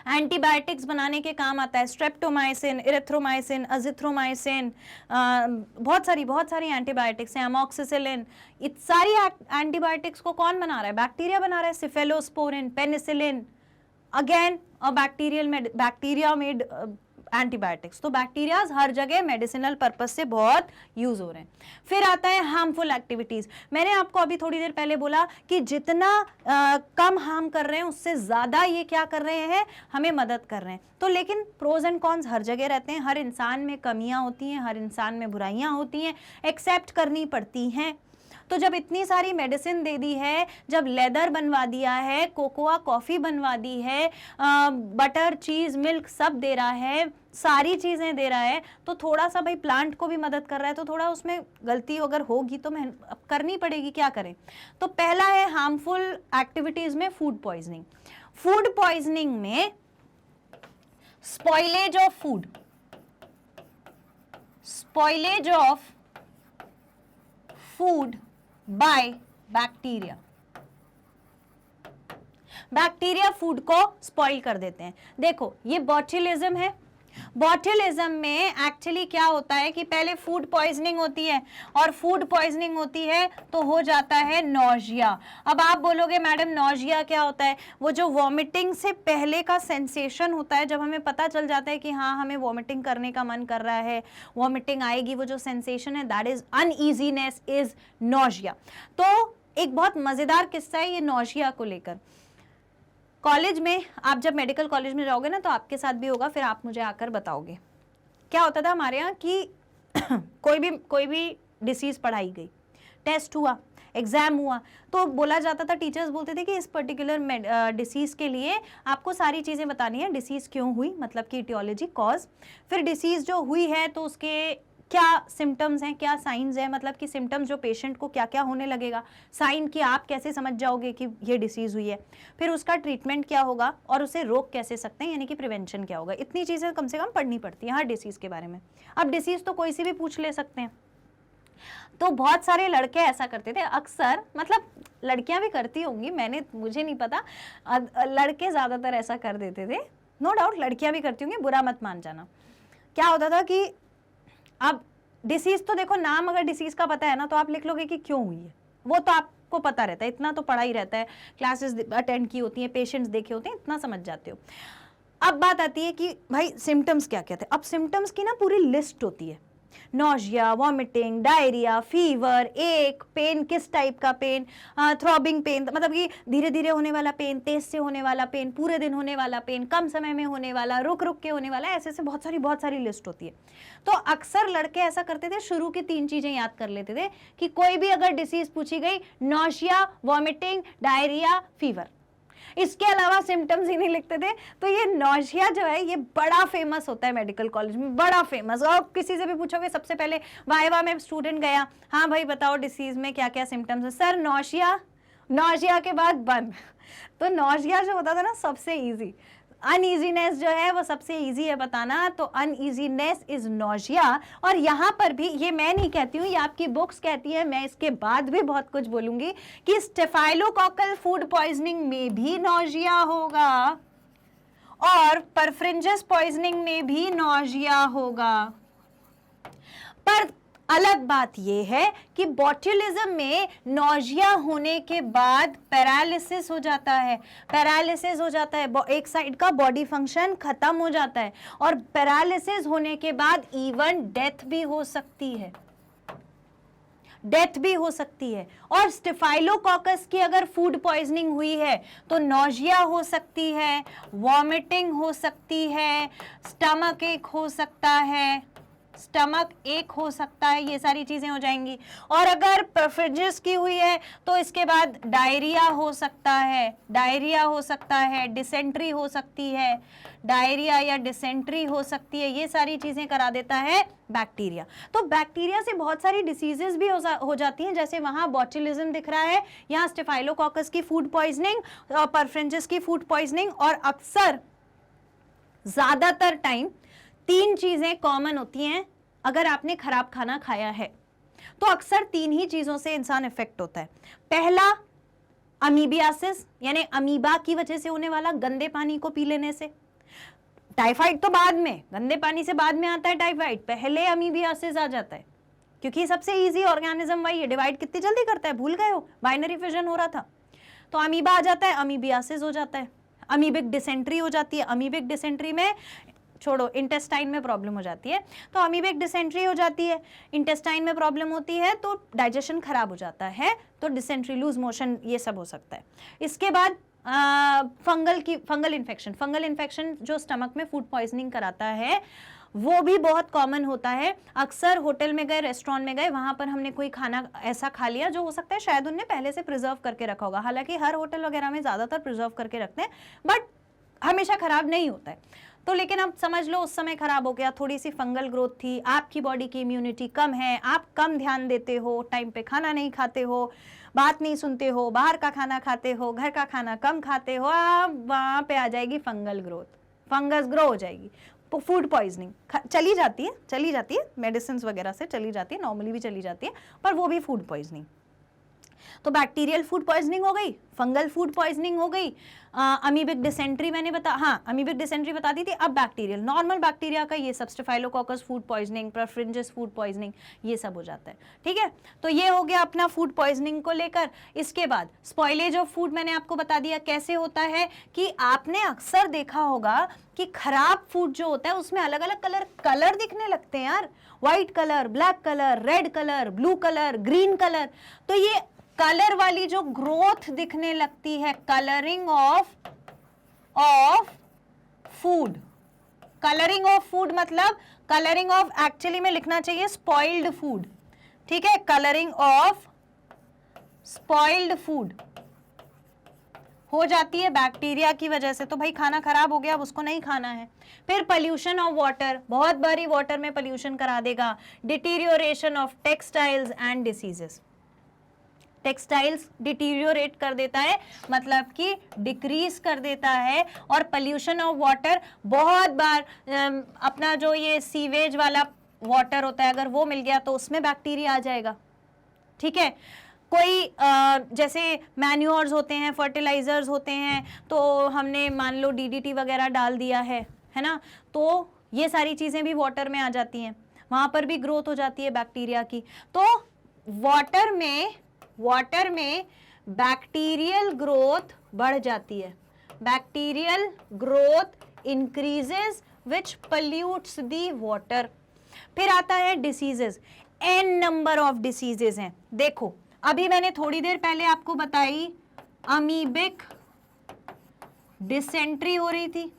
एंटीबायोटिक्स बनाने के काम आता है, स्ट्रेप्टोमाइसिन, इरिथ्रोमाइसिन, अजिथ्रोमाइसिन, बहुत सारी एंटीबायोटिक्स हैं, अमोक्सिसिलिन। इतनी सारी एंटीबायोटिक्स को कौन बना रहा है, बैक्टीरिया बना रहा है। Cephalosporin, penicillin, again bacteria made antibiotics. तो बैक्टीरियाज हर जगह मेडिसिनल पर्पस से बहुत यूज हो रहे हैं। फिर आता है हार्मफुल एक्टिविटीज। मैंने आपको अभी थोड़ी देर पहले बोला कि जितना कम हार्म कर रहे हैं उससे ज्यादा ये क्या कर रहे हैं, हमें मदद कर रहे हैं। तो लेकिन प्रोज एंड कॉन्स हर जगह रहते हैं, हर इंसान में कमियां होती हैं, हर इंसान में बुराइयां होती हैं, एक्सेप्ट करनी पड़ती हैं। तो जब इतनी सारी मेडिसिन दे दी है, जब लेदर बनवा दिया है, कोकोआ कॉफ़ी बनवा दी है, बटर चीज़ मिल्क सब दे रहा है, सारी चीज़ें दे रहा है, तो थोड़ा सा भाई प्लांट को भी मदद कर रहा है, तो थोड़ा उसमें गलती अगर होगी तो करनी पड़ेगी, क्या करें। तो पहला है हार्मफुल एक्टिविटीज़ में फूड पॉइजनिंग। फूड पॉइजनिंग में spoilage of food by bacteria food को स्पॉइल कर देते हैं। देखो ये बॉट्युलिज्म है। बॉट्युलिज्म में एक्चुअली क्या होता है कि पहले फूड पॉइजनिंग होती है, और फूड पॉइजनिंग होती है तो हो जाता है नॉजिया। अब आप बोलोगे मैडम नॉजिया क्या होता है? वो जो वॉमिटिंग से पहले का सेंसेशन होता है, जब हमें पता चल जाता है कि हाँ हमें वॉमिटिंग करने का मन कर रहा है, वॉमिटिंग आएगी, वो जो सेंसेशन है that is uneasiness is nausea. तो एक बहुत मजेदार किस्सा है ये नॉजिया को लेकर। कॉलेज में, आप जब मेडिकल कॉलेज में जाओगे ना तो आपके साथ भी होगा, फिर आप मुझे आकर बताओगे। क्या होता था हमारे यहाँ कि कोई भी डिसीज पढ़ाई गई, टेस्ट हुआ, एग्जाम हुआ, तो बोला जाता था, टीचर्स बोलते थे कि इस पर्टिकुलर डिसीज के लिए आपको सारी चीज़ें बतानी है, डिसीज क्यों हुई, मतलब कि इटियोलॉजी, कॉज, फिर डिसीज जो हुई है तो उसके क्या सिम्टम्स हैं, क्या साइंस हैं, मतलब कि सिम्टम्स जो पेशेंट को क्या क्या होने लगेगा, साइन कि आप कैसे समझ जाओगे कि ये डिसीज़ हुई है, फिर उसका ट्रीटमेंट क्या होगा और उसे रोक कैसे सकते हैं, यानी कि प्रिवेंशन क्या होगा। इतनी चीज़ें कम से कम पढ़नी पड़ती हैं हर डिसीज़ के बारे में। अब डिसीज़ तो कोई सी भी पूछ ले सकते हैं, तो बहुत सारे लड़के ऐसा करते थे अक्सर, मतलब लड़कियां भी करती होंगी, मुझे नहीं पता, लड़के ज्यादातर ऐसा कर देते थे, नो डाउट लड़कियां भी करती होंगी, बुरा मत मान जाना। क्या होता था कि अब डिसीज तो देखो, नाम अगर डिसीज का पता है ना तो आप लिख लोगे कि क्यों हुई है, वो तो आपको पता रहता है, इतना तो पढ़ा ही रहता है, क्लासेस अटेंड की होती हैं, पेशेंट्स देखे होते हैं, इतना समझ जाते हो। अब बात आती है कि भाई सिम्टम्स क्या क्या थे। अब सिम्टम्स की ना पूरी लिस्ट होती है, नॉजिया, वॉमिटिंग, डायरिया, फीवर, एक, पेन किस टाइप का पेन, थ्रॉबिंग पेन मतलब कि धीरे धीरे होने वाला पेन, तेज से होने वाला पेन, पूरे दिन होने वाला पेन, कम समय में होने वाला, रुक रुक के होने वाला, ऐसे ऐसे बहुत सारी लिस्ट होती है। तो अक्सर लड़के ऐसा करते थे, शुरू की 3 चीजें याद कर लेते थे कि कोई भी अगर डिसीज पूछी गई, नॉजिया, वॉमिटिंग, डायरिया, फीवर, इसके अलावा सिम्टम्स ही नहीं लिखते थे। तो ये नॉजिया जो है ये बड़ा फेमस होता है मेडिकल कॉलेज में, बड़ा फेमस। और किसी से भी पूछोगे सबसे पहले वाइवा में स्टूडेंट गया, हाँ भाई बताओ डिसीज में क्या क्या सिम्टम्स है, सर नॉजिया, नॉजिया के बाद बंद। तो नॉजिया जो होता था ना सबसे ईजी, अनईजीनेस जो है वो सबसे इजी है बताना, तो अनईजीनेस इज नॉजिया। और यहाँ पर भी ये मैं नहीं कहती हूँ, ये आपकी बुक्स कहती है, मैं इसके बाद भी बहुत कुछ बोलूंगी कि स्टेफाइलोकोकल फूड पॉइजनिंग में भी नॉजिया होगा और परफ्रिंजिस पॉइजनिंग में भी नॉजिया होगा। पर अलग बात यह है कि बॉट्युलिज्म में नॉजिया होने के बाद पैरालिसिस हो जाता है, पैरालिसिस हो जाता है, एक साइड का बॉडी फंक्शन खत्म हो जाता है, और पैरालिसिस होने के बाद इवन डेथ भी हो सकती है, डेथ भी हो सकती है। और स्टेफाइलोकोकस की अगर फूड पॉइजनिंग हुई है तो नॉजिया हो सकती है, वॉमिटिंग हो सकती है, स्टमक एक हो सकता है, स्टमक एक हो सकता है, ये सारी चीजें हो जाएंगी। और अगर परफ्रिंजिस की हुई है तो इसके बाद डायरिया हो सकता है, डायरिया हो सकता है, डिसेंट्री हो सकती है, डायरिया या डिसेंट्री हो सकती है, ये सारी चीजें करा देता है बैक्टीरिया। तो बैक्टीरिया से बहुत सारी डिसीजेस भी हो जाती हैं, जैसे वहां बॉट्युलिज्म दिख रहा है, यहाँ स्टेफाइलोकोकस की फूड पॉइजनिंग, परफ्रिंजिस की फूड पॉइजनिंग। और अक्सर ज्यादातर टाइम 3 चीजें कॉमन होती हैं। अगर आपने खराब खाना खाया है तो अक्सर 3 ही चीजों से इंसान इफेक्ट होता है। पहला अमीबियासिस, यानी अमीबा की वजह से होने वाला, गंदे पानी को पी लेने से। टाइफाइड तो बाद में, गंदे पानी से बाद में आता है टाइफाइड, पहले अमीबियासिस आ जाता है, क्योंकि सबसे इजी ऑर्गेनिज्म वही है। डिवाइड कितनी जल्दी करता है, भूल गए हो, बाइनरी फिजन हो रहा था। तो अमीबा आ जाता है, अमीबियासिस हो जाता है, अमीबिक डिसेंट्री हो जाती है। अमीबिक डिसेंट्री में छोड़ो, इंटेस्टाइन में प्रॉब्लम हो जाती है, तो अमीबिक डिसेंट्री हो जाती है, इंटेस्टाइन में प्रॉब्लम होती है तो डाइजेशन खराब हो जाता है, तो डिसेंट्री, लूज मोशन, ये सब हो सकता है। इसके बाद फंगल इन्फेक्शन जो स्टमक में फूड पॉइजनिंग कराता है, वो भी बहुत कॉमन होता है। अक्सर होटल में गए, रेस्टोरेंट में गए, वहां पर हमने कोई खाना ऐसा खा लिया जो हो सकता है शायद उनने पहले से प्रिजर्व करके रखा होगा, हालांकि हर होटल वगैरह में ज्यादातर प्रिजर्व करके रखते हैं, बट हमेशा खराब नहीं होता है। तो लेकिन अब समझ लो उस समय खराब हो गया, थोड़ी सी फंगल ग्रोथ थी, आपकी बॉडी की इम्यूनिटी कम है, आप कम ध्यान देते हो, टाइम पे खाना नहीं खाते हो, बात नहीं सुनते हो, बाहर का खाना खाते हो, घर का खाना कम खाते हो, वहां पे आ जाएगी फंगल ग्रोथ, फंगस ग्रो हो जाएगी, फूड पॉइजनिंग चली जाती है, मेडिसिन वगैरह से चली जाती है, नॉर्मली भी चली जाती है, पर वो भी फूड पॉइजनिंग। तो बैक्टीरियल फूड पॉइजनिंग हो गई, फंगल फूड पॉइजनिंग हो गई, अमीबिक डिसेंट्री मैंने अमीबिक डिसेंट्री बता दी थी। अब बैक्टीरियल, नॉर्मल बैक्टीरिया का ये सब, staphylococcus food poisoning, perfringens food poisoning, ये सब हो जाता है। ठीक है, तो ये हो गया अपना फूड पॉइजनिंग को लेकर। इसके बाद स्पॉइलेज ऑफ फूड मैंने आपको बता दिया कैसे होता है, कि आपने अक्सर देखा होगा कि खराब फूड जो होता है उसमें अलग अलग कलर दिखने लगते हैं यार, white colour, black colour, red colour, blue colour, green colour. तो ये कलर वाली जो ग्रोथ दिखने लगती है, colouring of food, colouring of food मतलब कलरिंग ऑफ, एक्चुअली में लिखना चाहिए स्पॉइल्ड फूड, ठीक है, कलरिंग ऑफ स्पॉइल्ड फूड हो जाती है बैक्टीरिया की वजह से। तो भाई खाना खराब हो गया, अब उसको नहीं खाना है। फिर पॉल्यूशन ऑफ वाटर, बहुत बारी वाटर में पॉल्यूशन करा देगा। Deterioration of textiles and diseases, textiles deteriorate कर देता है, मतलब कि डिक्रीज कर देता है। और पॉल्यूशन ऑफ वाटर, बहुत बार अपना जो ये सीवेज वाला वाटर होता है, अगर वो मिल गया तो उसमें बैक्टीरिया आ जाएगा, ठीक है। कोई जैसे मैन्योर्स होते हैं, फर्टिलाइजर्स होते हैं, तो हमने मान लो डीडीटी वगैरह डाल दिया है ना, तो ये सारी चीज़ें भी वाटर में आ जाती हैं, वहाँ पर भी ग्रोथ हो जाती है बैक्टीरिया की। तो वाटर में बैक्टीरियल ग्रोथ बढ़ जाती है, bacterial growth increases which pollutes the water. फिर आता है diseases, an number of diseases हैं। देखो अभी मैंने थोड़ी देर पहले आपको बताई अमीबिक डिसेंट्री हो रही थी,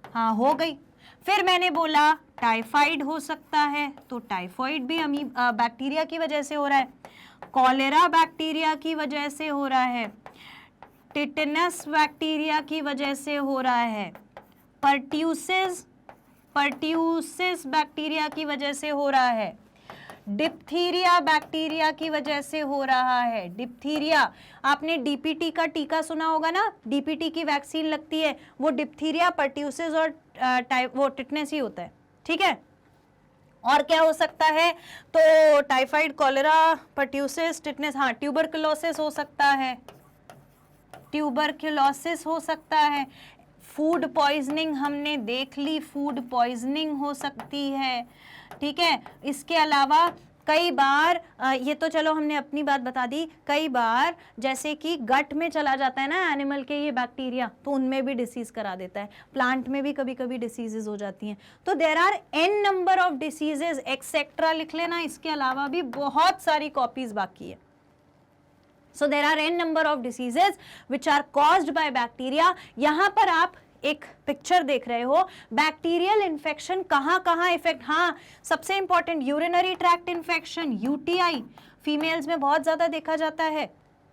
हाँ हो गई। फिर मैंने बोला टाइफाइड हो सकता है, तो टाइफाइड भी बैक्टीरिया की वजह से हो रहा है, कॉलेरा बैक्टीरिया की वजह से हो रहा है, टिटनस बैक्टीरिया की वजह से हो रहा है, पर्ट्यूसिस बैक्टीरिया की वजह से हो रहा है, डिप्थीरिया बैक्टीरिया की वजह से हो रहा है। डिप्थीरिया, आपने डीपीटी का टीका सुना होगा ना, डीपीटी की वैक्सीन लगती है, वो डिप्थीरिया, पर्ट्यूसिस और वो टिटनेस ही होता है, ठीक है। और क्या हो सकता है, तो टाइफाइड, कॉलेरा, पर्ट्यूसिस, टिटनेस, हाँ ट्यूबरकुलोसिस हो सकता है, ट्यूबरकुलोसिस हो सकता है। फूड पॉइजनिंग हमने देख ली, फूड पॉइजनिंग हो सकती है, ठीक है। इसके अलावा कई बार ये तो चलो हमने अपनी बात बता दी, कई बार जैसे कि गट में चला जाता है ना एनिमल के ये बैक्टीरिया, तो उनमें भी डिसीज करा देता है, प्लांट में भी कभी कभी डिसीजेज हो जाती हैं। तो there are an number of diseases etcetera लिख लेना, इसके अलावा भी बहुत सारी कॉपीज बाकी है। So there are n number of diseases which are caused by bacteria। यहाँ पर आप एक पिक्चर देख रहे हो, बैक्टीरियल इन्फेक्शन कहाँ इफेक्ट, हाँ सबसे important urinary tract infection, UTI females में बहुत ज्यादा देखा जाता है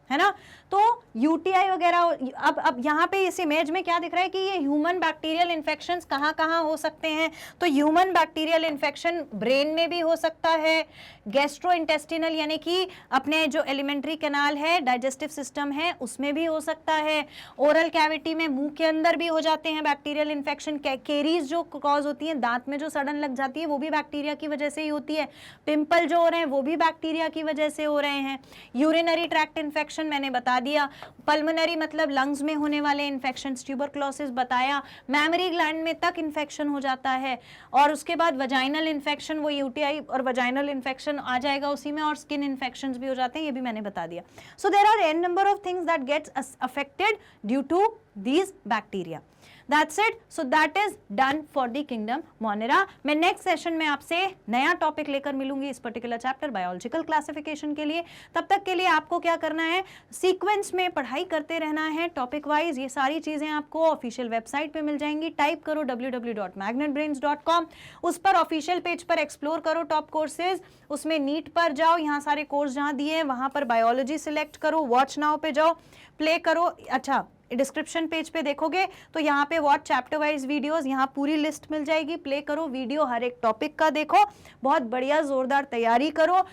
ना। तो यूटीआई वगैरह, अब यहाँ पे इस इमेज में क्या दिख रहा है कि ये ह्यूमन बैक्टीरियल इन्फेक्शंस कहाँ हो सकते हैं, तो ह्यूमन बैक्टीरियल इन्फेक्शन ब्रेन में भी हो सकता है, गैस्ट्रोइंटेस्टिनल यानी कि अपने जो एलिमेंट्री कैनाल है, डाइजेस्टिव सिस्टम है, उसमें भी हो सकता है, ओरल कैविटी में, मुंह के अंदर भी हो जाते हैं बैक्टीरियल इन्फेक्शन, केरीज जो कॉज होती है, दांत में जो सड़न लग जाती है, वो भी बैक्टीरिया की वजह से ही होती है, पिंपल जो हो रहे हैं वो भी बैक्टीरिया की वजह से हो रहे हैं, यूरिनरी ट्रैक्ट इन्फेक्शन मैंने बता दिया, पल्मोनरी मतलब लंग्स में होने वाले इन्फेक्शंस, ट्यूबरकुलोसिस बताया, मैमरी ग्लैंड में तक इन्फेक्शन हो जाता है, और उसके बाद वजाइनल इन्फेक्शन, वो यूटीआई और वजाइनल इन्फेक्शन आ जाएगा उसी में, और स्किन इन्फेक्शंस भी हो जाते हैं, ये भी मैंने बता दिया। So there are an number of things that gets affected due to these bacteria. That's it. So that is done for the kingdom Monera। मैं नेक्स्ट सेशन में आपसे नया टॉपिक लेकर मिलूंगी इस पर्टिकुलर चैप्टर बायोलॉजिकल क्लासिफिकेशन के लिए। तब तक के लिए आपको क्या करना है, सीक्वेंस में पढ़ाई करते रहना है टॉपिक वाइज। ये सारी चीजें आपको ऑफिशियल वेबसाइट पे मिल जाएंगी, टाइप करो www.magnetbrains.com, उस पर ऑफिशियल पेज पर एक्सप्लोर करो टॉप कोर्सेज, उसमें नीट पर जाओ, यहाँ सारे कोर्स जहाँ दिए हैं वहां पर बायोलॉजी सिलेक्ट करो, वॉच नाउ पे जाओ, प्ले करो। अच्छा, डिस्क्रिप्शन पेज पे देखोगे तो यहाँ पे वॉच चैप्टर वाइज वीडियोस, यहाँ पूरी लिस्ट मिल जाएगी, प्ले करो, वीडियो हर एक टॉपिक का देखो, बहुत बढ़िया जोरदार तैयारी करो,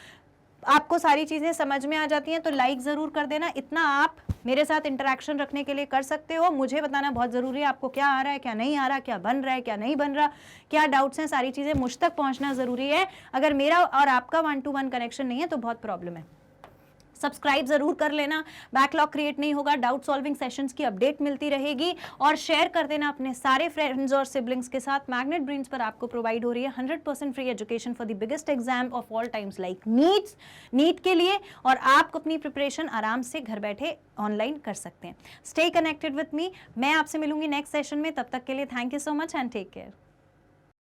आपको सारी चीजें समझ में आ जाती हैं। तो लाइक जरूर कर देना, इतना आप मेरे साथ इंटरेक्शन रखने के लिए कर सकते हो, मुझे बताना बहुत जरूरी है आपको क्या आ रहा है, क्या नहीं आ रहा, क्या बन रहा है, क्या नहीं बन रहा, क्या डाउट्स हैं, सारी चीजें मुझ तक पहुंचना जरूरी है। अगर मेरा और आपका 1-to-1 कनेक्शन नहीं है तो बहुत प्रॉब्लम है। सब्सक्राइब जरूर कर लेना, बैकलॉग क्रिएट नहीं होगा, डाउट सॉल्विंग सेशंस की अपडेट मिलती रहेगी, और शेयर कर देना अपने सारे फ्रेंड्स और सिबलिंग्स के साथ। मैग्नेट ब्रेन्स पर आपको प्रोवाइड हो रही है 100% free education for the biggest exam of all times like NEET के लिए, और आप अपनी प्रिपरेशन आराम से घर बैठे ऑनलाइन कर सकते हैं। स्टे कनेक्टेड विथ मी, मैं आपसे मिलूंगी नेक्स्ट सेशन में, तब तक के लिए thank you so much and take care.